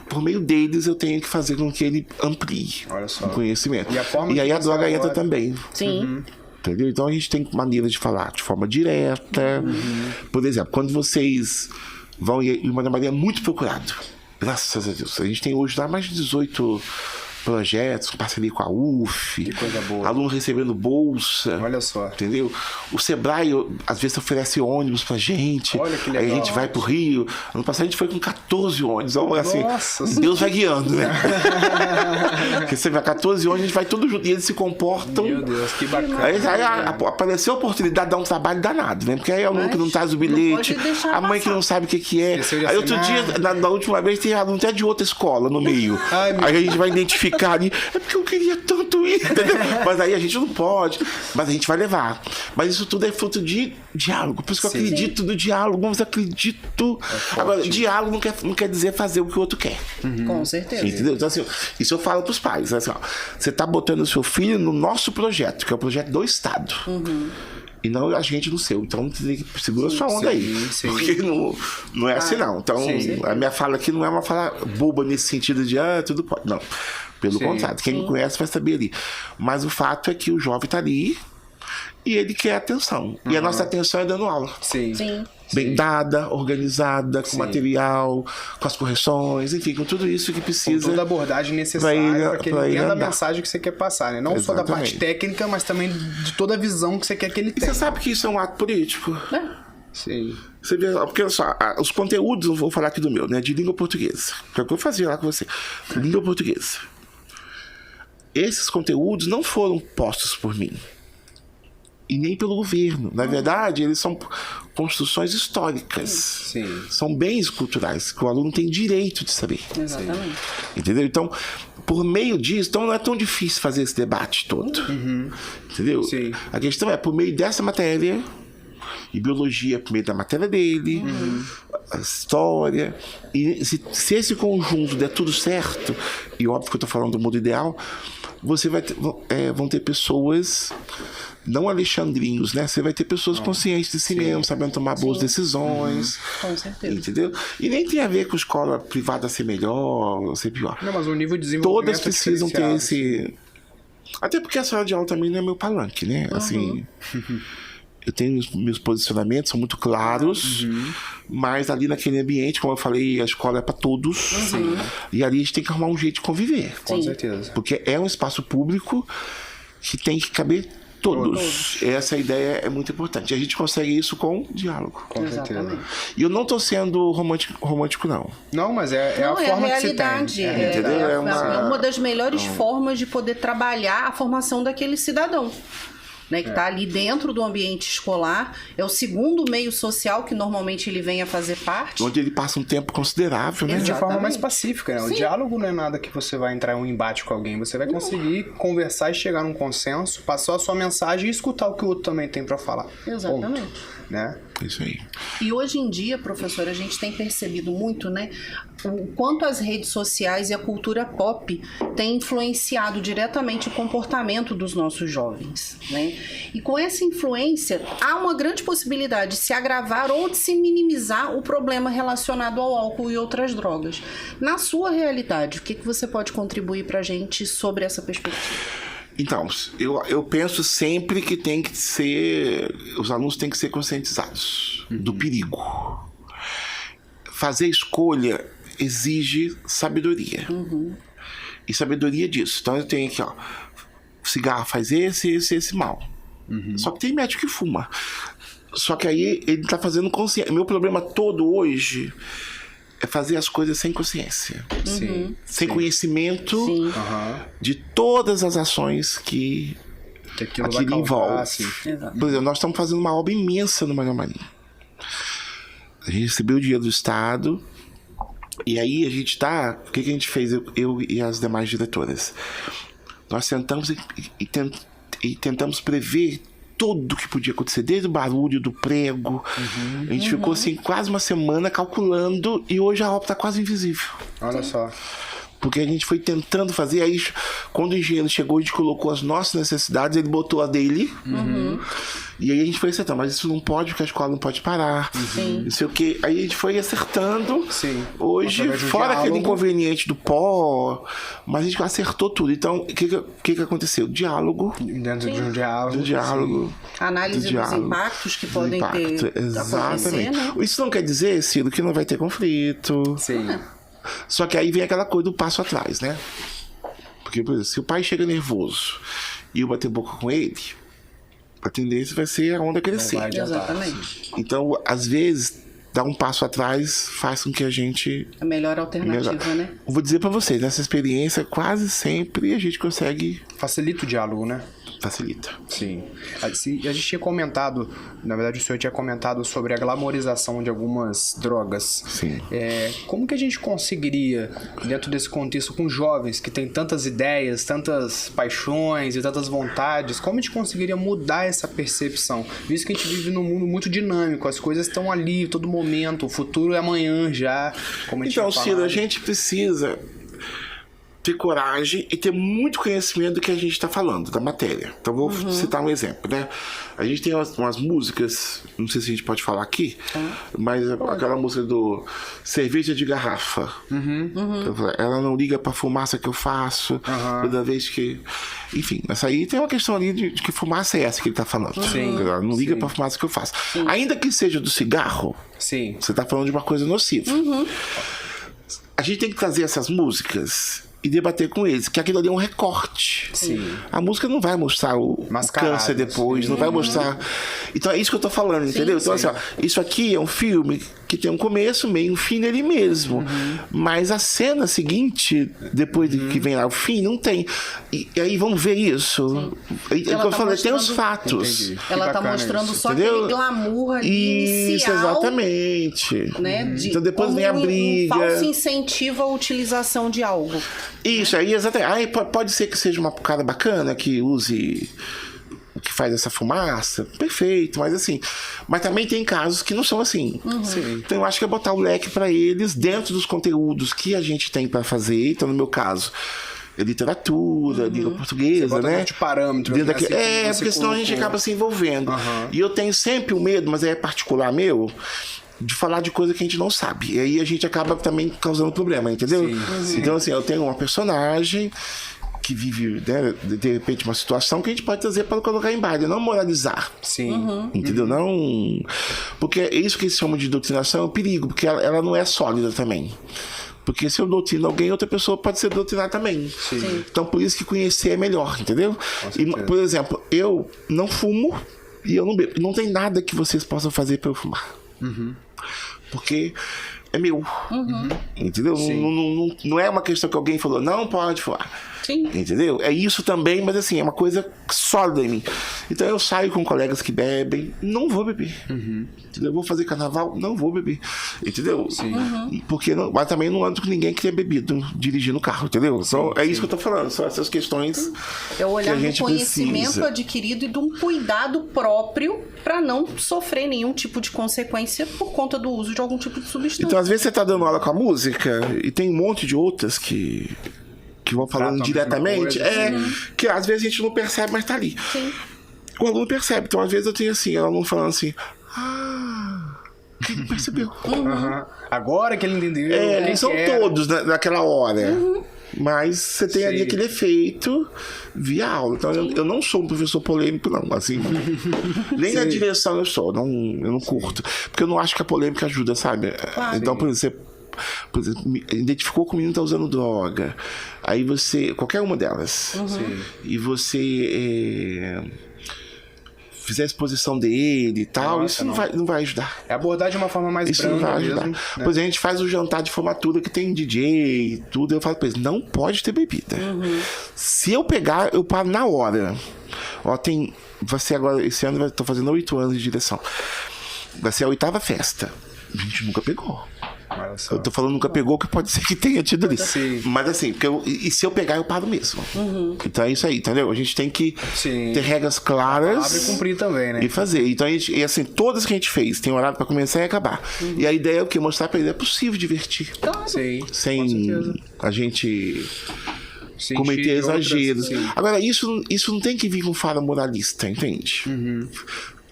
Por meio deles, eu tenho que fazer com que ele amplie o conhecimento. E aí a droga entra também. Entendeu? Então a gente tem maneira de falar de forma direta. Por exemplo, quando vocês vão e o Maria Maria é muito procurado. Graças a Deus. A gente tem hoje lá mais de 18 projetos, parceria com a UF, que coisa boa. Aluno recebendo bolsa. Olha só. Entendeu? O Sebrae, às vezes, oferece ônibus pra gente. Olha que legal. Aí a gente vai pro Rio. Ano passado a gente foi com 14 ônibus. Assim, Nossa. Deus vai guiando, né? Porque você vai 14 ônibus, a gente vai tudo junto. E eles se comportam. Meu Deus, que bacana. Aí apareceu a oportunidade de dar um trabalho danado, né? Porque aí é o aluno que não traz o bilhete, a mãe que não sabe o que é. Aí outro dia, na última vez, tem aluno até de outra escola no meio. Aí a gente vai identificar ali, é porque eu queria tanto ir, entendeu? Mas aí a gente não pode, mas a gente vai levar. Mas isso tudo é fruto de diálogo, por isso que eu acredito no diálogo, mas acredito. Agora, diálogo não quer dizer fazer o que o outro quer. Com certeza. Entendeu? Então, assim, isso eu falo pros pais, assim, ó, você tá botando o seu filho no nosso projeto, que é o projeto do Estado. E não a gente no seu. Então, segura sua onda aí. Porque não é assim, não. Então, a minha fala aqui não é uma fala boba nesse sentido de, tudo pode. Não. Pelo contrário, quem me conhece vai saber ali. Mas o fato é que o jovem tá ali e ele quer atenção. E a nossa atenção é dando aula. Sim. Bem dada, organizada, com material, com as correções, enfim, com tudo isso que precisa. Com toda a abordagem necessária para que ele entenda a mensagem que você quer passar, né? Não só da parte técnica, mas também de toda a visão que você quer que ele tenha. E você sabe que isso é um ato político. Sim. Você vê, porque olha só, os conteúdos, vou falar aqui do meu, né? De língua portuguesa. Que é o que eu fazia lá com você. Língua portuguesa. Esses conteúdos não foram postos por mim. E nem pelo governo. Na verdade, eles são construções históricas. Sim. São bens culturais que o aluno tem direito de saber. Exatamente. Entendeu? Então, por meio disso, então não é tão difícil fazer esse debate todo. Entendeu? Sim. A questão é, por meio dessa matéria, e biologia por meio da matéria dele, a história, e se esse conjunto der tudo certo, e óbvio que eu estou falando do mundo ideal, você vai ter, vão ter pessoas, não alexandrinhos, né? Você vai ter pessoas conscientes de si mesmo, sabendo tomar boas decisões. Com certeza. Entendeu? E nem tem a ver com escola privada ser melhor ou ser pior. Não, mas o nível de desenvolvimento todas precisam ter esse... Até porque a sala de aula também não é meu palanque, né? Assim... Eu tenho meus posicionamentos, são muito claros, mas ali naquele ambiente, como eu falei, a escola é para todos, e ali a gente tem que arrumar um jeito de conviver. Com certeza. Porque é um espaço público que tem que caber todos. Essa ideia é muito importante. A gente consegue isso com diálogo. Com certeza. E eu não estou sendo romântico, não. Não, mas é a forma que você tem. É uma das melhores formas de poder trabalhar a formação daquele cidadão. Né, que está ali dentro do ambiente escolar, é o segundo meio social que normalmente ele vem a fazer parte. Onde ele passa um tempo considerável, né? De forma mais pacífica, né? O diálogo não é nada que você vai entrar em um embate com alguém, você vai conseguir conversar e chegar num consenso, passar a sua mensagem e escutar o que o outro também tem para falar. Exatamente. Ponto, né? Isso aí. E hoje em dia, professor, a gente tem percebido muito, né, o quanto as redes sociais e a cultura pop têm influenciado diretamente o comportamento dos nossos jovens, né? E com essa influência, há uma grande possibilidade de se agravar ou de se minimizar o problema relacionado ao álcool e outras drogas. Na sua realidade, o que você pode contribuir para a gente sobre essa perspectiva? Então, eu penso sempre que tem que ser... Os alunos têm que ser conscientizados do perigo. Fazer escolha exige sabedoria. E sabedoria disso. Então, eu tenho aqui, ó... Cigarro faz esse mal. Só que tem médico que fuma. Só que aí ele tá fazendo consciência. Meu problema todo hoje... é fazer as coisas sem consciência. Sem conhecimento de todas as ações que aquilo envolve. Por exemplo, nós estamos fazendo uma obra imensa no Maria Maria. A gente recebeu o dinheiro do Estado e aí a gente tá... O que a gente fez, eu e as demais diretoras? Nós sentamos e tentamos prever tudo que podia acontecer, desde o barulho, do prego. A gente ficou assim quase uma semana calculando e hoje a obra está quase invisível. Olha só. Porque a gente foi tentando fazer, aí quando o engenheiro chegou, a gente colocou as nossas necessidades, ele botou a dele, e aí a gente foi acertando, mas isso não pode, porque a escola não pode parar, não sei o que. Aí a gente foi acertando. Sim. Hoje, fora aquele inconveniente do pó, mas a gente acertou tudo. Então, o que aconteceu? Diálogo. Dentro de um diálogo. Do diálogo. Análise dos impactos que podem ter. Exatamente. Né? Isso não quer dizer, Ciro, que não vai ter conflito. Sim. Só que aí vem aquela coisa do passo atrás, né? Porque, por exemplo, se o pai chega nervoso e eu bater boca com ele, a tendência vai ser a onda crescer. Exatamente. Então, às vezes, dar um passo atrás faz com que a gente... A melhor alternativa, né? Eu vou dizer pra vocês, nessa experiência, quase sempre a gente consegue... Facilita o diálogo, né? Facilita. Sim. A gente tinha comentado, na verdade o senhor tinha comentado sobre a glamorização de algumas drogas. Sim. Como que a gente conseguiria, dentro desse contexto, com jovens que têm tantas ideias, tantas paixões e tantas vontades, como a gente conseguiria mudar essa percepção? Visto que a gente vive num mundo muito dinâmico, as coisas estão ali, todo momento, o futuro é amanhã já, como a gente Então, Ciro, a gente precisa ter coragem e ter muito conhecimento do que a gente está falando, da matéria. Então, vou citar um exemplo, né? A gente tem umas músicas, não sei se a gente pode falar aqui, mas aquela música do Cerveja de Garrafa. Ela não liga pra fumaça que eu faço, toda vez que... Enfim, essa aí tem uma questão ali de que fumaça é essa que ele tá falando. Ela não liga pra fumaça que eu faço. Ainda que seja do cigarro, você tá falando de uma coisa nociva. A gente tem que trazer essas músicas e debater com eles, que aquilo ali é um recorte. A música não vai mostrar o câncer depois, não vai mostrar... Então é isso que eu tô falando, entendeu? Então assim, ó, isso aqui é um filme que tem um começo, meio, um fim nele mesmo. Mas a cena seguinte, depois que vem lá o fim, não tem. E aí vamos ver isso. Eu falei, tem os fatos. Ela tá mostrando só entendeu? aquele glamour ali Isso, inicial, exatamente. né? Então depois vem a briga. Um falso incentivo à utilização de algo. Isso, aí exatamente. Aí pode ser que seja uma cara bacana, que use... que faz essa fumaça, perfeito, mas assim, mas também tem casos que não são assim. Então eu acho que é botar o leque para eles dentro dos conteúdos que a gente tem para fazer. Então no meu caso, literatura, língua portuguesa, né? De parâmetros, né? Porque senão a gente acaba se envolvendo. E eu tenho sempre o medo, mas é particular meu, de falar de coisa que a gente não sabe. E aí a gente acaba também causando problema, entendeu? Então assim, eu tenho uma personagem que vive, né, de repente, uma situação que a gente pode trazer para colocar em baile, não moralizar. Entendeu? Não... Porque é isso que eles chamam de doutrinação, é um perigo, porque ela não é sólida também. Porque se eu doutrino alguém, outra pessoa pode ser doutrinada também. Então, por isso que conhecer é melhor, entendeu? E, por exemplo, eu não fumo e eu não bebo. Não tem nada que vocês possam fazer para eu fumar. Porque é meu. Entendeu? Não é uma questão que alguém falou, não pode fumar. Entendeu? É isso também, mas assim, é uma coisa sólida em mim. Então eu saio com colegas que bebem, não vou beber. Entendeu? Eu vou fazer carnaval, não vou beber. Entendeu? Porque mas também não ando com ninguém que tenha bebido dirigindo o carro, entendeu? Então é isso que eu tô falando, são essas questões. É o olhar que a gente do conhecimento precisa. Adquirido e de um cuidado próprio para não sofrer nenhum tipo de consequência por conta do uso de algum tipo de substância. Então às vezes você tá dando aula com a música e tem um monte de outras que vão falando diretamente, que às vezes a gente não percebe, mas tá ali. O aluno percebe, então às vezes eu tenho assim, o aluno falando assim, ele percebeu. Agora que ele entendeu. Eles são todos naquela hora. Mas você tem ali aquele efeito via aula. Então eu não sou um professor polêmico, não. Assim, nem na direção eu sou. Eu não curto. Porque eu não acho que a polêmica ajuda, sabe? Então, por exemplo, identificou que o menino tá usando droga. Aí você... Qualquer uma delas. E você... fizer a exposição dele e tal, isso não vai ajudar. É abordar de uma forma mais isso não vai ajudar. Mesmo, né? Pois a gente faz o jantar de formatura que tem DJ e tudo, eu falo pra eles, não pode ter bebida. Se eu pegar, eu paro na hora. Ó, vai ser agora, esse ano eu tô fazendo 8 anos de direção. Vai ser a 8ª festa. A gente nunca pegou. Olha só. Eu tô falando nunca pegou, que pode ser que tenha tido ali. Sim. Mas assim, e se eu pegar, eu paro mesmo. Então é isso aí, entendeu? A gente tem que ter regras claras. Abre e cumprir também, né? E fazer. Então, e assim, todas que a gente fez, tem horário pra começar e acabar. E a ideia é o quê? Mostrar pra ele, é possível divertir. Sim, Sem a gente cometer exageros. Agora, isso não tem que vir com fala moralista, entende?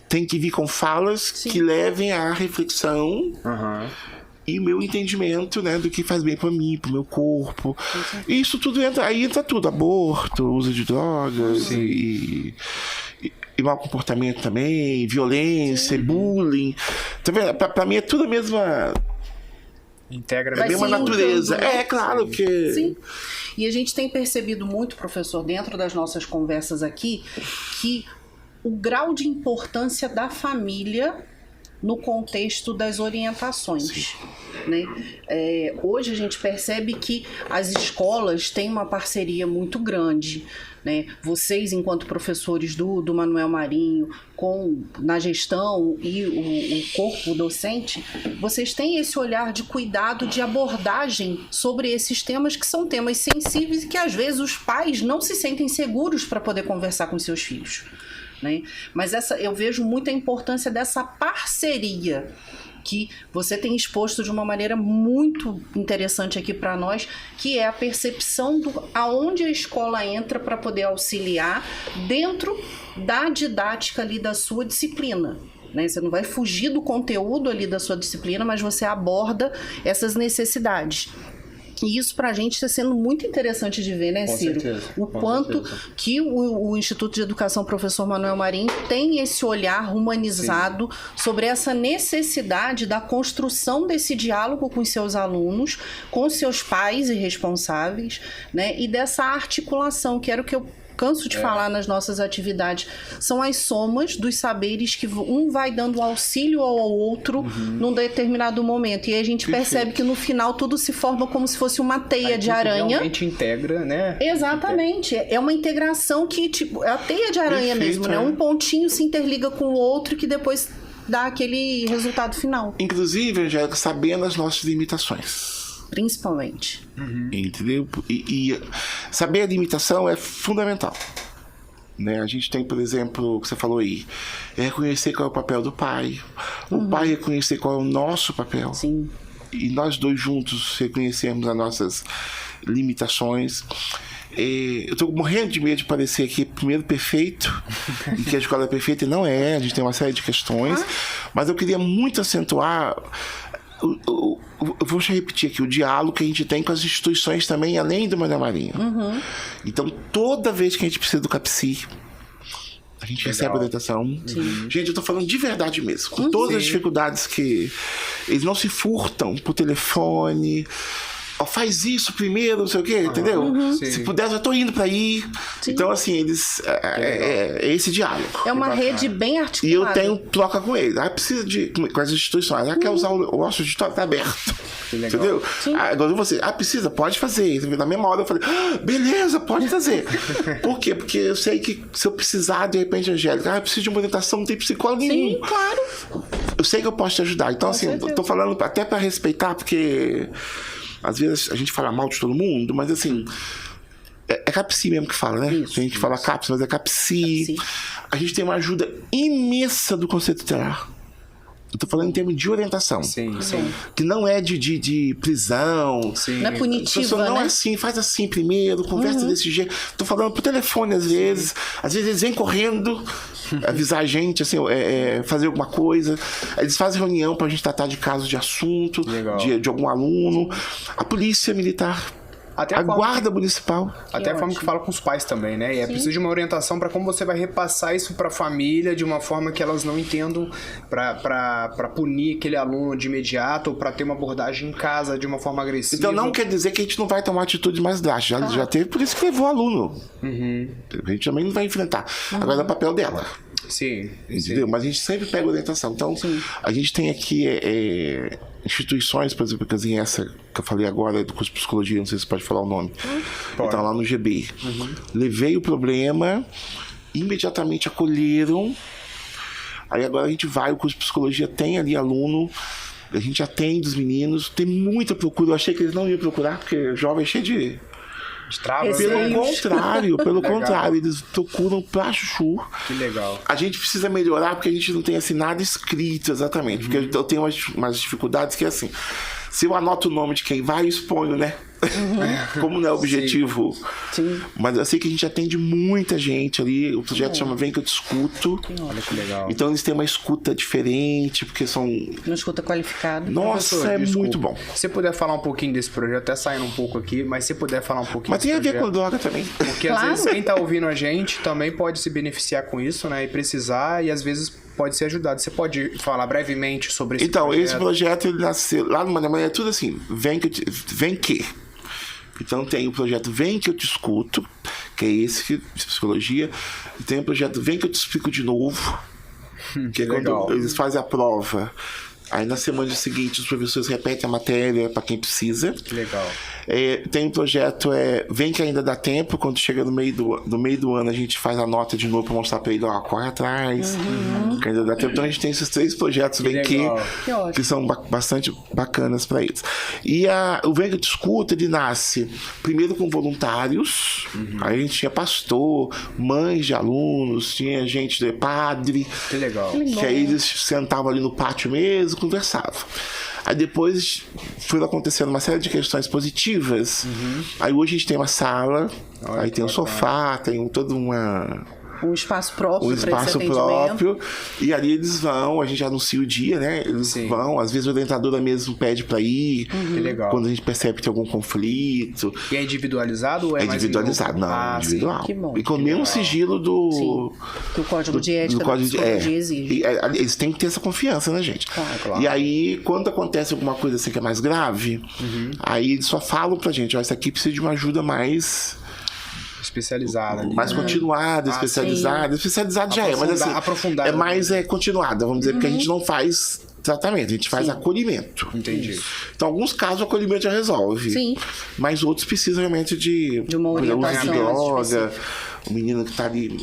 Tem que vir com falas que levem à reflexão e o meu entendimento, né, do que faz bem pra mim, pro meu corpo. E isso tudo entra tudo, aborto, uso de drogas e mau comportamento também, violência, bullying. Tá vendo? Pra mim é tudo a mesma... Integra a mesma natureza. Né? É claro que... Sim. E a gente tem percebido muito, professor, dentro das nossas conversas aqui, que o grau de importância da família no contexto das orientações. Né? Hoje a gente percebe que as escolas têm uma parceria muito grande. Né? Vocês, enquanto professores do Manuel Marinho, na gestão e o corpo docente, vocês têm esse olhar de cuidado, de abordagem sobre esses temas que são temas sensíveis e que às vezes os pais não se sentem seguros para poder conversar com seus filhos. Né? Mas eu vejo muita importância dessa parceria que você tem exposto de uma maneira muito interessante aqui para nós, que é a percepção aonde a escola entra para poder auxiliar dentro da didática ali da sua disciplina. Né? Você não vai fugir do conteúdo ali da sua disciplina, mas você aborda essas necessidades. E isso pra gente está sendo muito interessante de ver, né, Ciro? O quanto que o Instituto de Educação Professor Manuel Marinho tem esse olhar humanizado sobre essa necessidade da construção desse diálogo com seus alunos, com seus pais e responsáveis, né? E dessa articulação, que era o que eu canso de falar nas nossas atividades, são as somas dos saberes que um vai dando auxílio ao outro num determinado momento. E aí a gente percebe que no final tudo se forma como se fosse uma teia de aranha. Realmente integra, né? Exatamente. É uma integração que, tipo, é a teia de aranha mesmo, né? Um pontinho se interliga com o outro que depois dá aquele resultado final. Inclusive, Angélica, sabendo as nossas limitações. Principalmente. Entendeu? E saber a limitação é fundamental. Né? A gente tem, por exemplo, o que você falou aí, reconhecer qual é o papel do pai, o pai reconhecer qual é o nosso papel. Sim. E nós dois juntos reconhecemos as nossas limitações. Eu estou morrendo de medo de parecer aqui primeiro perfeito e que a escola é perfeita, e não é, a gente tem uma série de questões, mas eu queria muito acentuar eu vou repetir aqui, o diálogo que a gente tem com as instituições também, além do Manuel Marinho. Então, toda vez que a gente precisa do CAPSI, a gente recebe a orientação. Gente, eu tô falando de verdade mesmo. Com todas as dificuldades que... Eles não se furtam por telefone... faz isso primeiro, não sei o quê, entendeu? Se puder, eu já tô indo pra aí. Então, assim, eles... É esse diálogo. É uma rede bem articulada. E eu tenho troca com eles. Precisa de... Com as instituições. Quer usar o nosso auditório? Tá aberto. Entendeu? Agora você... precisa? Pode fazer. Na mesma hora eu falei... beleza, pode fazer. Por quê? Porque eu sei que se eu precisar, de repente, Angélica... eu preciso de uma orientação, não tem psicólogo nenhum. Sim, claro. Eu sei que eu posso te ajudar. Então, assim, eu tô falando até pra respeitar, porque... Às vezes a gente fala mal de todo mundo, mas assim, é CAPSI mesmo que fala, né? A gente fala CAPS, mas é CAPSI. A gente tem uma ajuda imensa do Conselho Tutelar. Eu tô falando em termos de orientação. Que não é de prisão. Não é punitiva, não né? é assim, faz assim primeiro, conversa desse jeito. Tô falando por telefone às vezes. Às vezes eles vêm correndo avisar a gente, assim, fazer alguma coisa. Eles fazem reunião pra gente tratar de casos de assunto, de algum aluno. A polícia militar, a guarda municipal. Até a forma que fala com os pais também, né? E é preciso de uma orientação para como você vai repassar isso para a família de uma forma que elas não entendam, para punir aquele aluno de imediato ou para ter uma abordagem em casa de uma forma agressiva. Então não quer dizer que a gente não vai tomar atitude mais drástica. Já teve, por isso que levou o aluno. A gente também não vai enfrentar. Agora é o papel dela. Entendeu? Mas a gente sempre pega orientação. Então, a gente tem aqui instituições, por exemplo, essa que eu falei agora do curso de psicologia, não sei se você pode falar o nome. Então, lá no GB. Levei o problema, imediatamente acolheram. Aí agora a gente vai, o curso de psicologia tem ali aluno A gente atende os meninos, tem muita procura. Eu achei que eles não iam procurar, porque jovem é cheio de travas. Pelo contrário, eles procuram pra chuchu. Que legal. A gente precisa melhorar porque a gente não tem assim nada escrito exatamente. Porque eu tenho umas dificuldades que é assim. Se eu anoto o nome de quem vai, eu exponho, né? Como não é o objetivo. Sim. Mas eu sei que a gente atende muita gente ali. O projeto chama Vem Que Eu Te Escuto. Olha que legal. Então eles têm uma escuta diferente, porque são... Uma escuta qualificada. Nossa, Professor, é desculpa. muito bom. Se você puder falar um pouquinho desse projeto, até saindo um pouco aqui, mas se puder falar um pouquinho Mas tem a desse ver com projeto, droga também. porque Claro. às vezes quem tá ouvindo a gente também pode se beneficiar com isso, né? E precisar, e às vezes pode ser ajudado. Você pode falar brevemente sobre esse Então, projeto? esse projeto ele nasceu lá no Manhã é tudo assim, vem que. Então tem o projeto Vem Que Eu Te Escuto, que é esse que de psicologia. E tem o projeto Vem Que Eu Te Explico de Novo, que é legal. quando eles fazem a prova. Aí na semana seguinte os professores repetem a matéria para quem precisa. Que legal. Tem um projeto Vem Que Ainda Dá Tempo. Quando chega no meio do ano a gente faz a nota de novo para mostrar para ele, ó, corre atrás, que ainda dá tempo. Então a gente tem esses 3 projetos Vem legal. Que ótimo. que são bastante bacanas para eles. E o Vem Que Eu Te Escuto, ele nasce primeiro com voluntários. Aí a gente tinha pastor, mães de alunos, tinha gente, padre, Que legal. que aí eles sentavam ali no pátio mesmo, conversavam. Aí depois foram acontecendo uma série de questões positivas. Aí hoje a gente tem uma sala, Olha aí que tem um bacana. sofá, tem toda Um espaço próprio um para esse espaço atendimento. próprio, e ali eles vão, a gente anuncia o dia, né? Eles Sim. vão, às vezes a orientadora mesmo pede pra ir, Que legal. quando a gente percebe que tem algum conflito. E é individualizado ou é, É mais individualizado, em grupo? não, individual. Que bom. E com o mesmo sigilo do Que o código de ética da código psicologia exige. E, eles têm que ter essa confiança, né, gente? Claro. E aí, quando acontece alguma coisa assim que é mais grave, aí eles só falam pra gente, ó, isso aqui precisa de uma ajuda mais Especializada ali. mais continuada, especializada. Especializada já é, mas assim, aprofundada. é mais continuada, vamos dizer, porque a gente não faz tratamento, a gente faz acolhimento. Entendi. Então, alguns casos o acolhimento já resolve. Sim. Mas outros precisam realmente de uma por exemplo, uso de orientação mais droga, o menino que tá ali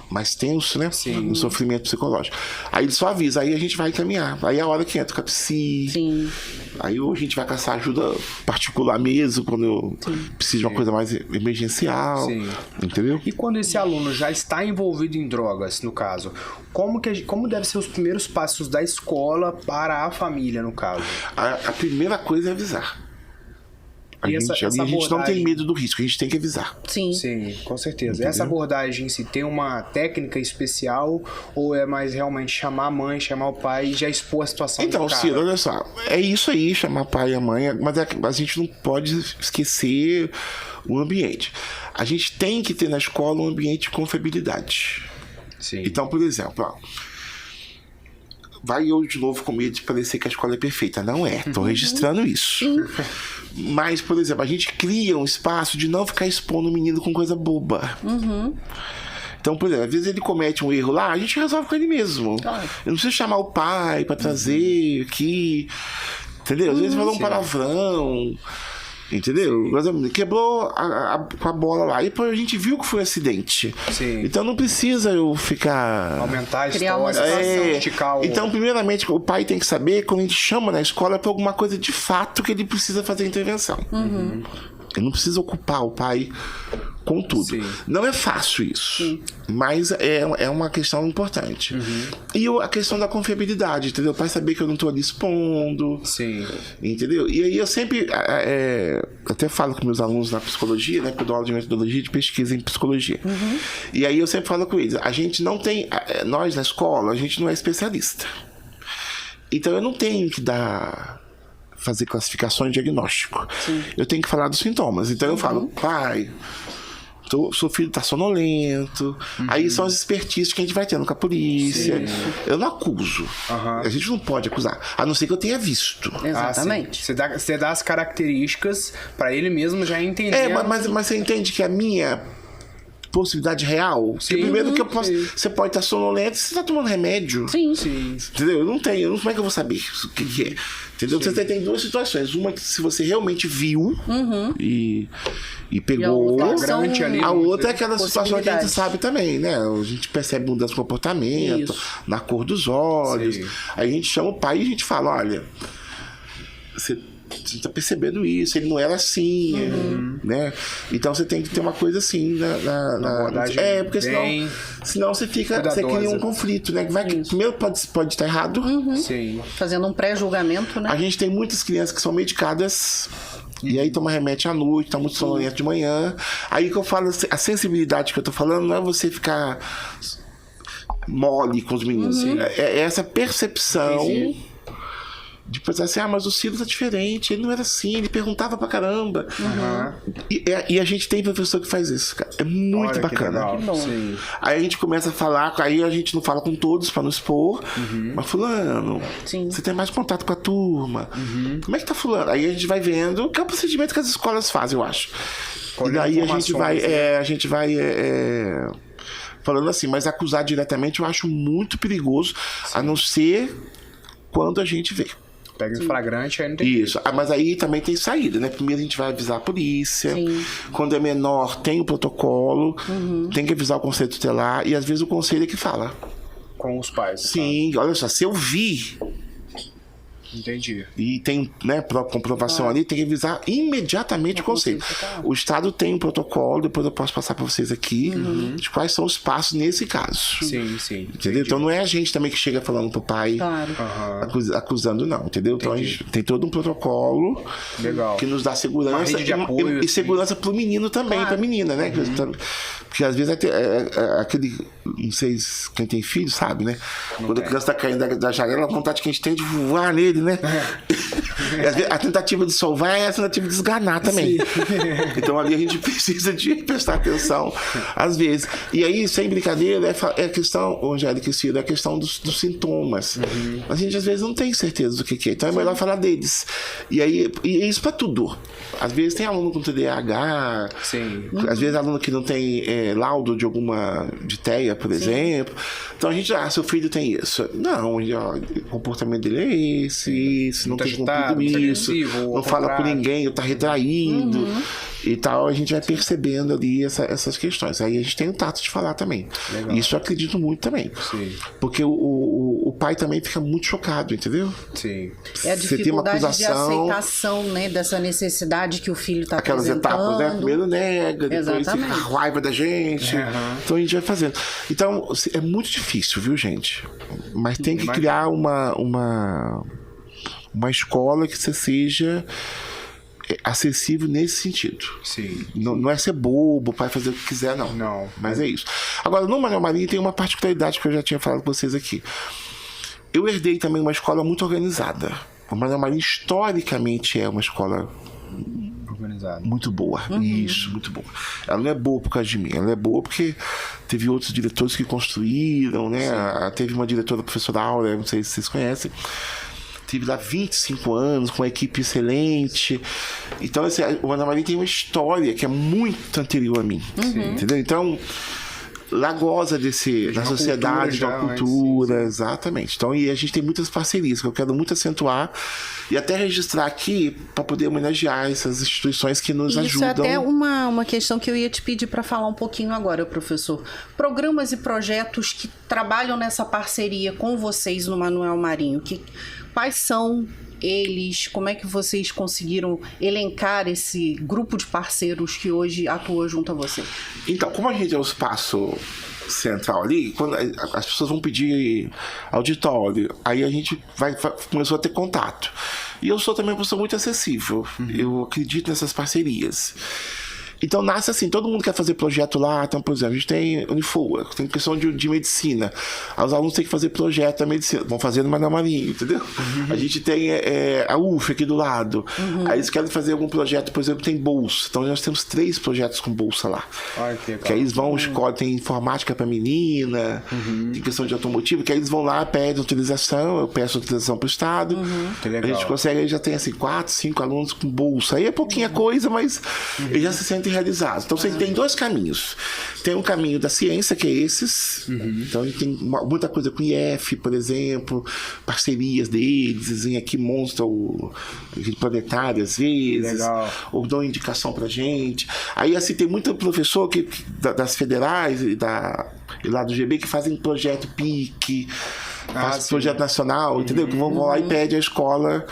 mais tenso, né? Sim. No sofrimento psicológico. Aí ele só avisa, aí a gente vai encaminhar. Aí é a hora que entra com a psi. Sim. Aí ou a gente vai caçar ajuda particular mesmo, quando eu preciso de uma coisa mais emergencial. Sim. Entendeu? E quando esse aluno já está envolvido em drogas, no caso, como devem ser os primeiros passos da escola para a família, no caso? A primeira coisa é avisar. A E gente essa não tem abordagem- medo do risco, a gente tem que avisar. Sim. Sim, com certeza. Entendeu? Essa abordagem em si tem uma técnica especial ou é mais realmente chamar a mãe, chamar o pai e já expor a situação Então, do cara? Ciro, olha só, é isso aí, chamar pai e a mãe, mas a gente não pode esquecer o ambiente. A gente tem que ter na escola um ambiente de confiabilidade. Sim. Então, por exemplo, ó, vai eu de novo com medo de parecer que a escola é perfeita. Não é, tô registrando isso. Mas, por exemplo, a gente cria um espaço de não ficar expondo o menino com coisa boba. Então, por exemplo, às vezes ele comete um erro lá, a gente resolve com ele mesmo. Claro. Eu não preciso chamar o pai pra trazer aqui. Entendeu? Às vezes falou um palavrão. Entendeu? Mas quebrou com a bola lá. E depois a gente viu que foi um acidente. Sim. Então não precisa eu ficar. Aumentar a Criar uma história, situação. esticar o... Então, primeiramente, o pai tem que saber quando a gente chama na escola para alguma coisa de fato que ele precisa fazer intervenção. Ele não precisa ocupar o pai com tudo. Sim. Não é fácil isso, mas é uma questão importante. E a questão da confiabilidade, entendeu? O pai saber que eu não estou ali expondo. Sim. Entendeu? E aí eu sempre até falo com meus alunos na psicologia, né? Porque eu dou aula de metodologia e de pesquisa em psicologia. E aí eu sempre falo com eles, a gente não tem, nós na escola, a gente não é especialista. Então eu não tenho que fazer classificações de diagnóstico. Eu tenho que falar dos sintomas. Então eu falo, pai, seu filho tá sonolento. Aí são as expertises que a gente vai tendo com a polícia. Eu não acuso. A gente não pode acusar, a não ser que eu tenha visto. Exatamente. Você dá as características pra ele mesmo já entender. Mas você entende que a minha possibilidade real? Porque primeiro que eu posso. Você pode estar sonolento e você tá tomando remédio. Sim. Sim. Entendeu? Eu não tenho. Como é que eu vou saber o que é? Entendeu? Você tem duas situações. Uma que se você realmente viu e pegou. Flagrante ali, A outra é aquela situação que a gente possibilidades. sabe também, né? A gente percebe mudança de comportamento, Isso. na cor dos olhos. Sim. Aí a gente chama o pai e a gente fala, olha, você tá percebendo isso, ele não era assim, né? Então você tem que ter uma coisa assim na abordagem porque senão você cria um conflito, né? Primeiro pode estar errado. Sim. Fazendo um pré-julgamento, né? A gente tem muitas crianças que são medicadas e aí toma remédio à noite, tá muito sonolento de manhã. Aí que eu falo, a sensibilidade que eu tô falando não é você ficar mole com os meninos. É essa percepção de pensar assim, mas o Ciro tá diferente, ele não era assim, ele perguntava pra caramba. E a gente tem professor que faz isso, cara. É muito bacana. Sim. Aí a gente começa a falar, aí a gente não fala com todos pra não expor, mas fulano, você tem mais contato com a turma. Como é que tá fulano? Aí a gente vai vendo, que é o procedimento que as escolas fazem, eu acho. E daí a gente vai falando assim, mas acusar diretamente eu acho muito perigoso, a não ser quando a gente vê. Pega em flagrante, aí não tem isso. Mas aí também tem saída, né? Primeiro a gente vai avisar a polícia. Quando é menor, tem o protocolo. Tem que avisar o conselho tutelar. E às vezes o conselho é que fala. Com os pais. Sim, olha só, se eu vi... Entendi. E tem, né, comprovação ali, tem que avisar imediatamente o conselho. O Estado tem um protocolo, depois eu posso passar para vocês aqui, de quais são os passos nesse caso. Sim. Entendeu? Entendi. Então não é a gente também que chega falando pro pai, acusando, não, entendeu? Então a gente tem todo um protocolo que nos dá segurança e segurança pro menino também, pra menina, né? Porque às vezes aquele, não sei quem tem filho, sabe, né? Quando a criança tá caindo da janela, a vontade que a gente tem de voar nele, né? E às vezes a tentativa de salvar é a tentativa de esganar também. Então ali a gente precisa de prestar atenção às vezes. E aí, sem brincadeira, é a questão, Angélica e Ciro, é a questão dos sintomas. A gente às vezes não tem certeza do que é. Então é melhor falar deles. E aí, e é isso pra tudo. Às vezes tem aluno com TDAH, às vezes aluno que não tem laudo de alguma TEA, por exemplo. Então a gente, seu filho tem isso. Não, o comportamento dele é esse, não tem cumprido isso, não fala com ninguém, tá retraído e tal. A gente vai percebendo ali essas questões. Aí a gente tem o tato de falar também. Legal. Isso eu acredito muito também. Porque o pai também fica muito chocado, entendeu? É a dificuldade de aceitação, né, dessa necessidade que o filho tá aquelas etapas, né? Primeiro nega, depois fica a raiva da gente. Então a gente vai fazendo. Então é muito difícil, viu, gente? Mas tem que criar uma escola que você seja acessível nesse sentido. Não é ser bobo, o pai fazer o que quiser, não. Mas é isso. Agora, no Manuel Marinho tem uma particularidade que eu já tinha falado com vocês aqui. Eu herdei também uma escola muito organizada. O Manuel Marinho, historicamente, é uma escola muito boa. Isso, muito boa. Ela não é boa por causa de mim, ela é boa porque teve outros diretores que construíram, né? Teve uma diretora, a professora Aura, não sei se vocês conhecem. Tive lá 25 anos, com uma equipe excelente. Então, assim, o Manuel Marinho tem uma história que é muito anterior a mim. Entendeu? Então, lá goza da sociedade, da cultura, exatamente. Então, e a gente tem muitas parcerias que eu quero muito acentuar e até registrar aqui para poder homenagear essas instituições que nos ajudam. Isso é até uma questão que eu ia te pedir para falar um pouquinho agora, professor. Programas e projetos que trabalham nessa parceria com vocês no Manuel Marinho, quais são eles? Como é que vocês conseguiram elencar esse grupo de parceiros que hoje atua junto a você? Então, como a gente é o espaço central ali, quando as pessoas vão pedir auditório, aí a gente começou a ter contato. E eu sou também uma pessoa muito acessível. Eu acredito nessas parcerias. Então nasce assim, todo mundo quer fazer projeto lá. Então, por exemplo, a gente tem Unifoa, tem questão de medicina. Os alunos têm que fazer projeto da medicina, vão fazer no Manuel Marinho, entendeu? A gente tem a UF aqui do lado. Aí eles querem fazer algum projeto, por exemplo, tem bolsa. Então nós temos 3 projetos com bolsa lá. Que aí eles vão, escolhem, tem informática para menina, tem questão de automotivo, que aí eles vão lá, pedem autorização, eu peço autorização para o Estado. A gente consegue, aí já tem assim 4, 5 alunos com bolsa. Aí é pouquinha coisa, mas eles já se sentem realizados. Então você tem 2 caminhos. Tem um caminho da ciência, que é esses. Então a gente tem muita coisa com o IF, por exemplo, parcerias deles, em aqui mostra o planetário às vezes, ou dão indicação pra gente. Aí assim, tem muito professor das federais e lá do GB que fazem projeto PIC, fazem projeto nacional, entendeu? Que vão lá e pedem a escola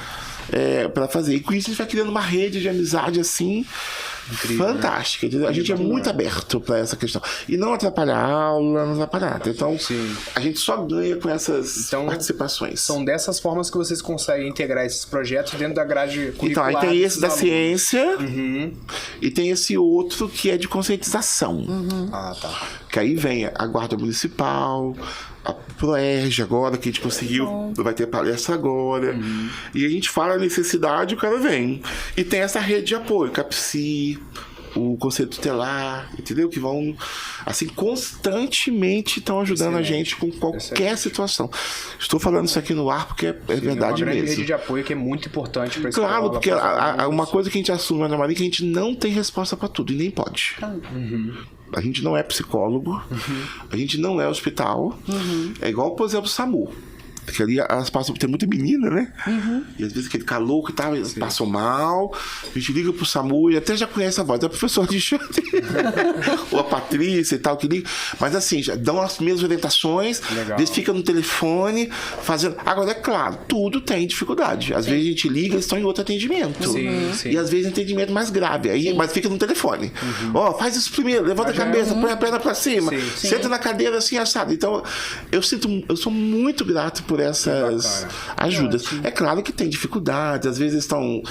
para fazer. E com isso a gente vai criando uma rede de amizade assim, incrível, fantástica. Né? A gente é muito aberto para essa questão. E não atrapalhar a aula, não atrapalhar nada. Então, a gente só ganha com essas participações. São dessas formas que vocês conseguem integrar esses projetos dentro da grade curricular. Então, aí tem esse da ciência e tem esse outro que é de conscientização. Ah, tá. Que aí vem a Guarda Municipal, a Proerj agora, que a gente conseguiu, vai ter palestra agora. E a gente fala a necessidade e o cara vem. E tem essa rede de apoio, CAPSI, o Conselho Tutelar, entendeu? Que vão, assim, constantemente estão ajudando a gente com qualquer situação. Estou falando isso aqui no ar porque é verdade mesmo. É uma grande mesmo. rede de apoio que é muito importante para escola. Claro, porque uma coisa que a gente assume na Maria é que a gente não tem resposta para tudo e nem pode. A gente não é psicólogo, a gente não é hospital. É igual, por exemplo, o SAMU. Porque ali elas passam por ter muita menina, né? E às vezes aquele calor que tá, passam mal. A gente liga pro SAMU e até já conhece a voz da professora de Alexandre. Ou a Patrícia e tal, que liga. Mas assim, já dão as mesmas orientações. Legal. Eles ficam no telefone fazendo. Agora, é claro, tudo tem dificuldade. Às vezes a gente liga, eles estão em outro atendimento. E às vezes atendimento mais grave. Aí, mas fica no telefone. Ó, faz isso primeiro, levanta a cabeça, põe a perna pra cima, senta na cadeira assim, assado. Então, eu sou muito grato por essas ajudas. É claro que tem dificuldade, às vezes estão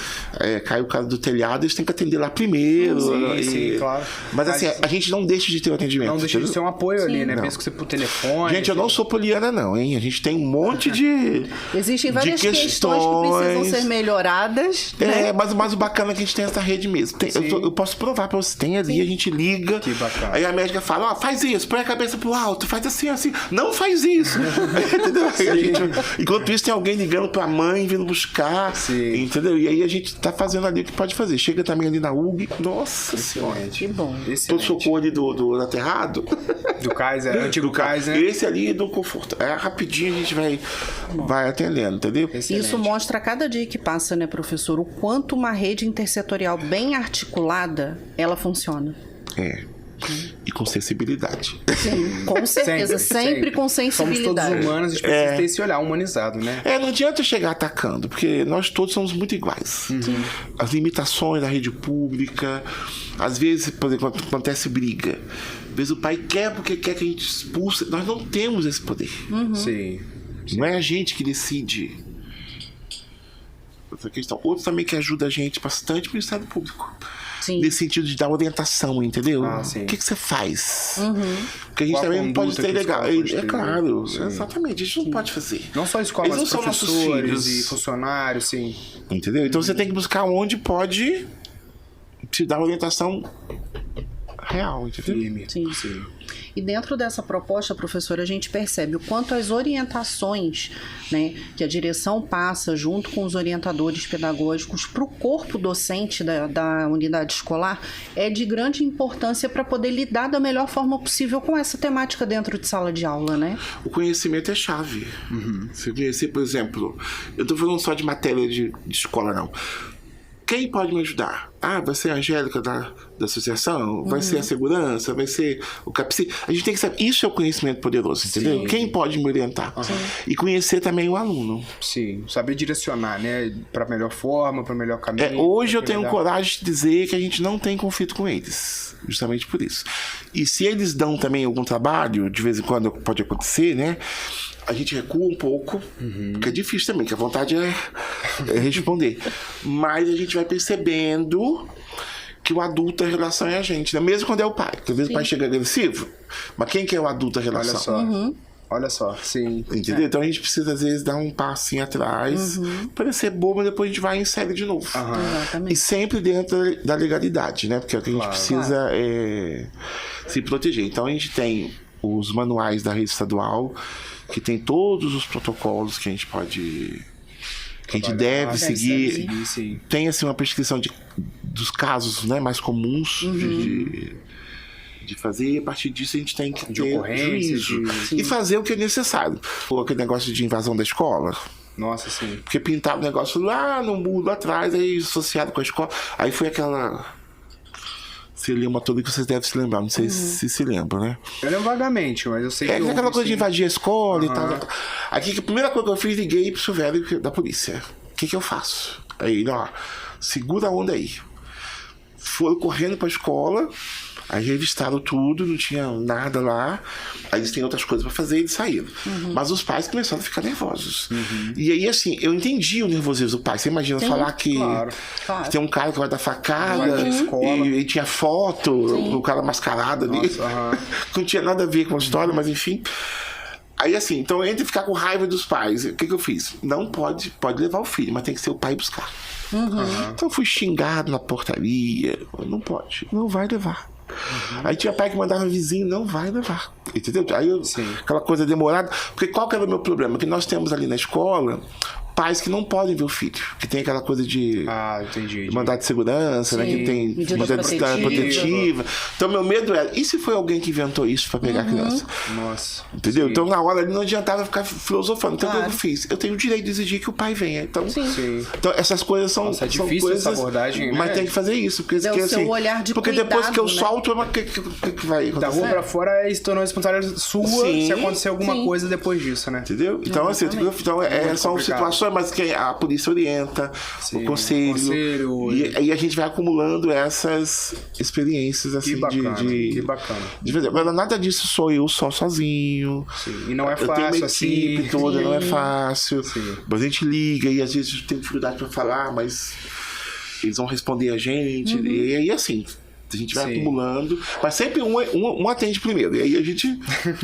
cai o cara do telhado, eles têm que atender lá primeiro. Sim, claro. Mas assim, a gente não deixa de ter o atendimento. Não deixa de ter um apoio ali, né? Mesmo que você por telefone. Gente, eu não sou poliana não, hein? A gente tem um monte de existem várias questões que precisam ser melhoradas, né? Mas o bacana é que a gente tem essa rede mesmo. Eu posso provar pra você, tem ali, a gente liga. Que bacana. Aí a médica fala, faz isso, põe a cabeça pro alto, faz assim, assim. Não faz isso. Entendeu? Enquanto isso, tem alguém ligando pra mãe, vindo buscar, entendeu? E aí a gente tá fazendo ali o que pode fazer. Chega também ali na UG, nossa senhora. Que bom. Todo socorro ali do aterrado. Do Kaiser, antigo Kaiser. Esse ali do conforto. Rapidinho a gente vai atendendo, entendeu? Excelente. Isso mostra a cada dia que passa, né, professor, o quanto uma rede intersetorial bem articulada, ela funciona. E com sensibilidade. Sim, com certeza. Sempre com sensibilidade. Somos todos humanos, a gente precisa ter esse olhar humanizado, né? Não adianta chegar atacando, porque nós todos somos muito iguais. As limitações da rede pública, às vezes, por exemplo, acontece briga. Às vezes o pai quer porque quer que a gente expulse. Nós não temos esse poder. Sim. Não é a gente que decide essa questão. Outros também que ajudam a gente bastante o Ministério Público. Nesse sentido de dar orientação, entendeu? O que você faz? Porque a gente também não pode ter legal. É claro, exatamente, a gente não pode fazer. Não só escolas, mas professores e funcionários, sim. Entendeu? Então você tem que buscar onde pode te dar orientação real, entendeu? Sim. E dentro dessa proposta, professora, a gente percebe o quanto as orientações, né, que a direção passa junto com os orientadores pedagógicos para o corpo docente da unidade escolar é de grande importância para poder lidar da melhor forma possível com essa temática dentro de sala de aula, né? O conhecimento é chave. Você conhecer, por exemplo, eu estou falando só de matéria de escola, não. Quem pode me ajudar? Vai ser a Angélica da associação? Vai ser a segurança? Vai ser o CAPSI? A gente tem que saber. Isso é o conhecimento poderoso, entendeu? Quem pode me orientar? E conhecer também o aluno. Sim, saber direcionar, né? Para melhor forma, para melhor caminho. Hoje eu tenho coragem de dizer que a gente não tem conflito com eles. Justamente por isso. E se eles dão também algum trabalho, de vez em quando pode acontecer, né? A gente recua um pouco, porque é difícil também, que a vontade é responder. Mas a gente vai percebendo que o adulto, a relação é a gente, né? Mesmo quando é o pai. Porque às vezes o pai chega agressivo, mas quem que é o adulto, a relação? Olha só, sim. Entendeu? Então a gente precisa, às vezes, dar um passinho atrás, parecer bobo, mas depois a gente vai e insere de novo. E sempre dentro da legalidade, né? Porque o que a gente precisa é se proteger. Então a gente tem os manuais da rede estadual, que tem todos os protocolos que a gente pode, que a gente deve seguir. Tem assim uma prescrição dos casos, né, mais comuns de fazer, e a partir disso a gente tem que ter juízo e fazer o que é necessário. Aquele negócio de invasão da escola. Nossa, sim. Porque pintaram o negócio lá no muro atrás, aí associado com a escola. Aí foi aquela... Você lê uma toda que vocês devem se lembrar, não sei se lembram, né? Eu lembro vagamente, mas eu sei que... aquela coisa de invadir a escola e tal. Aqui, a primeira coisa que eu fiz, liguei pro Silvério da polícia. que eu faço? Aí ele, ó, segura a onda aí. Foram correndo pra escola, aí revistaram tudo, não tinha nada lá. Aí eles têm outras coisas pra fazer e eles saíram. Mas os pais começaram a ficar nervosos. E aí, assim, eu entendi o nervosismo do pai. Você imagina falar que tem um cara que vai dar facada e tinha foto, o cara mascarado ali. Não tinha nada a ver com a história, mas enfim. Aí, assim, então entre ficar com raiva dos pais, o que eu fiz? Não pode levar o filho, mas tem que ser o pai buscar. Então eu fui xingado na portaria. Não pode, não vai levar. Aí tinha pai que mandava vizinho, não vai levar. Entendeu? Aí aquela coisa demorada. Porque qual que era o meu problema? Que nós temos ali na escola pais que não podem ver o filho, que tem aquela coisa de mandado de segurança, né? Que tem medida protetiva. Então meu medo era, e se foi alguém que inventou isso pra pegar a criança? Nossa. Entendeu? Então na hora ali não adiantava ficar filosofando. Então o que eu fiz? Eu tenho o direito de exigir que o pai venha. Então, então essas coisas são, Nossa, é são difícil coisas, essa abordagem, mas né? tem que fazer isso. Porque, é o seu olhar de porque cuidado, depois que eu né? solto, o que vai acontecer? Da rua pra fora, isso tornou responsabilidade sua se acontecer alguma coisa depois disso, né? Entendeu? Então, assim, são situações, mas que a polícia orienta, o conselho. E a gente vai acumulando essas experiências, assim, que bacana. de fazer. Mas nada disso sou eu só sozinho. E não é fácil, eu tenho uma assim. equipe toda, não é fácil. Mas a gente liga e às vezes tem dificuldade pra falar, mas eles vão responder a gente. E aí, assim, a gente vai acumulando, mas sempre um atende primeiro, e aí a gente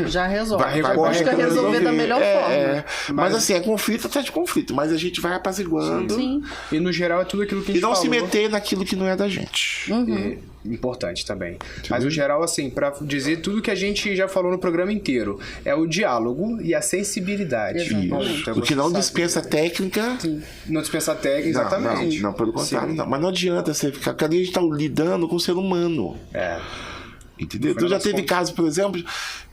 já resolve. Busca resolver da melhor forma. Mas assim, é conflito atrás de conflito, mas a gente vai apaziguando. Sim. E no geral é tudo aquilo que a gente falou. E não se meter naquilo que não é da gente. Importante também. Mas no geral, assim, pra dizer tudo que a gente já falou no programa inteiro, é o diálogo e a sensibilidade. Então, o que não dispensa técnica. Não dispensa técnica, exatamente. Não, pelo contrário. Não. Mas não adianta você ficar. Cada dia a gente tá lidando com o ser humano. Entendeu? Então já teve caso, por exemplo,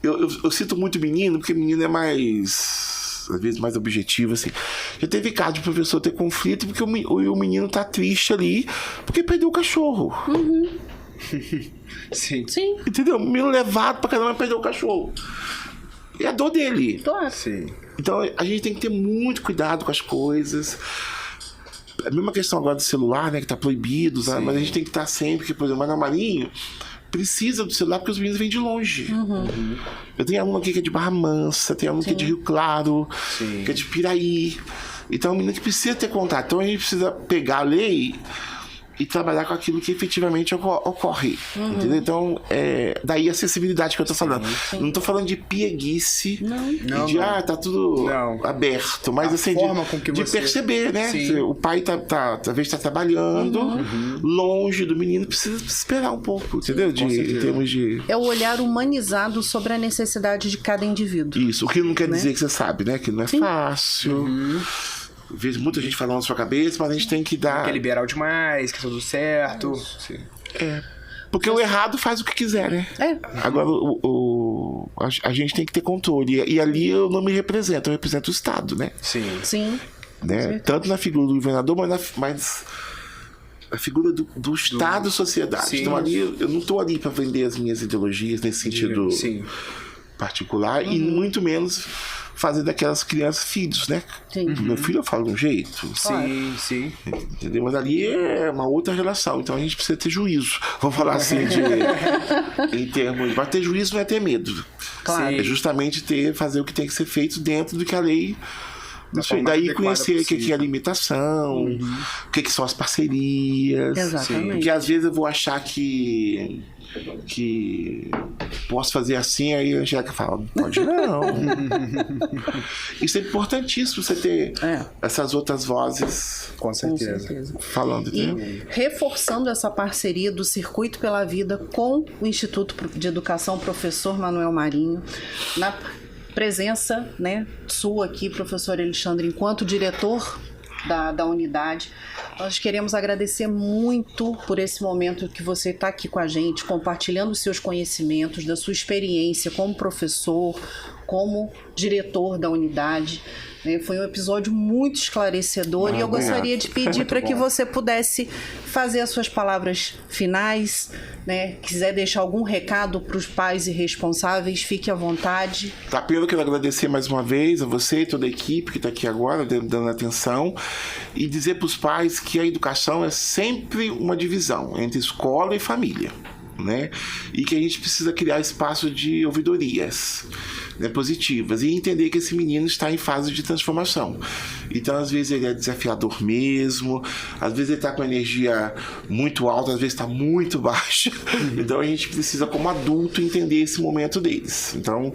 eu cito muito menino, porque menino é mais, às vezes, mais objetivo, assim. Já teve caso de professor ter conflito porque o menino tá triste ali porque perdeu o cachorro. Sim. Entendeu? O menino levado pra caramba perdeu o cachorro. É a dor dele. Claro. Sim. Então a gente tem que ter muito cuidado com as coisas. A mesma questão agora do celular, né? Que tá proibido, né? Mas a gente tem que estar sempre, que, por exemplo, na Marinho precisa do celular porque os meninos vêm de longe. Eu tenho aluno aqui que é de Barra Mansa, tem aluno que é de Rio Claro, que é de Piraí. Então é um menino que precisa ter contato. Então a gente precisa pegar a lei e trabalhar com aquilo que efetivamente ocorre. Entendeu? Então, daí a acessibilidade que eu tô falando. Não tô falando de pieguice, de tá tudo aberto, mas assim, de perceber, né? O pai talvez tá trabalhando, longe do menino, precisa esperar um pouco, entendeu? Em termos de... É o olhar humanizado sobre a necessidade de cada indivíduo. Isso, o que não quer dizer que você sabe, né? Que não é fácil. Vejo muita gente falando na sua cabeça, mas a gente tem que dar... Que é liberal demais, que é tudo certo. Porque o errado faz o que quiser, né? Agora, a gente tem que ter controle. E ali eu não me represento, eu represento o Estado, né? Sim. Né? Tanto na figura do governador, mas a figura do Estado e sociedade. Então ali, eu não estou ali para vender as minhas ideologias nesse sentido particular, e muito menos fazer daquelas crianças filhos, né? Meu filho eu falo de um jeito. Sim. Entendeu? Mas ali é uma outra relação. Então a gente precisa ter juízo. Vamos falar assim em termos. Mas ter juízo não é ter medo. Claro. É justamente fazer o que tem que ser feito dentro do que a lei. Daí conhecer o que é a limitação, o que são as parcerias. Exatamente. Porque às vezes eu vou achar que posso fazer assim, aí a Angélica fala, não pode não. Isso é importantíssimo, você ter essas outras vozes. Com certeza. Falando. E reforçando essa parceria do Circuito pela Vida com o Instituto de Educação Professor Manuel Marinho, na presença, né, sua aqui, professor Alexandre, enquanto diretor da unidade. Nós queremos agradecer muito por esse momento que você está aqui com a gente, compartilhando os seus conhecimentos, da sua experiência como professor, como diretor da unidade. Foi um episódio muito esclarecedor e eu gostaria de pedir para que você pudesse fazer as suas palavras finais, quiser deixar algum recado para os pais e responsáveis, fique à vontade. Tapelo, quero agradecer mais uma vez a você e toda a equipe que está aqui agora, dando atenção, e dizer para os pais que a educação é sempre uma divisão entre escola e família. E que a gente precisa criar espaço de ouvidorias positivas e entender que esse menino está em fase de transformação. Então, às vezes ele é desafiador mesmo, às vezes ele está com energia muito alta, às vezes está muito baixa. Então a gente precisa, como adulto, entender esse momento deles. Então,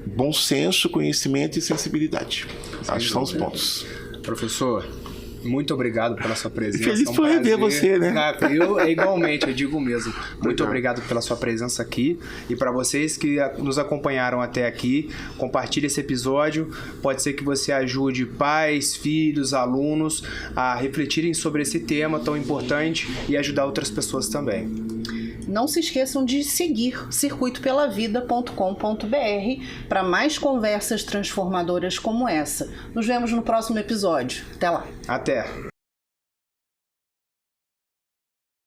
bom senso, conhecimento e sensibilidade. Acho que são os pontos. Professor, muito obrigado pela sua presença. Feliz por rever você, né? Eu, igualmente, eu digo mesmo. Muito obrigado pela sua presença aqui. E para vocês que nos acompanharam até aqui, compartilhe esse episódio. Pode ser que você ajude pais, filhos, alunos a refletirem sobre esse tema tão importante e ajudar outras pessoas também. Não se esqueçam de seguir circuitopelavida.com.br para mais conversas transformadoras como essa. Nos vemos no próximo episódio. Até lá. Até.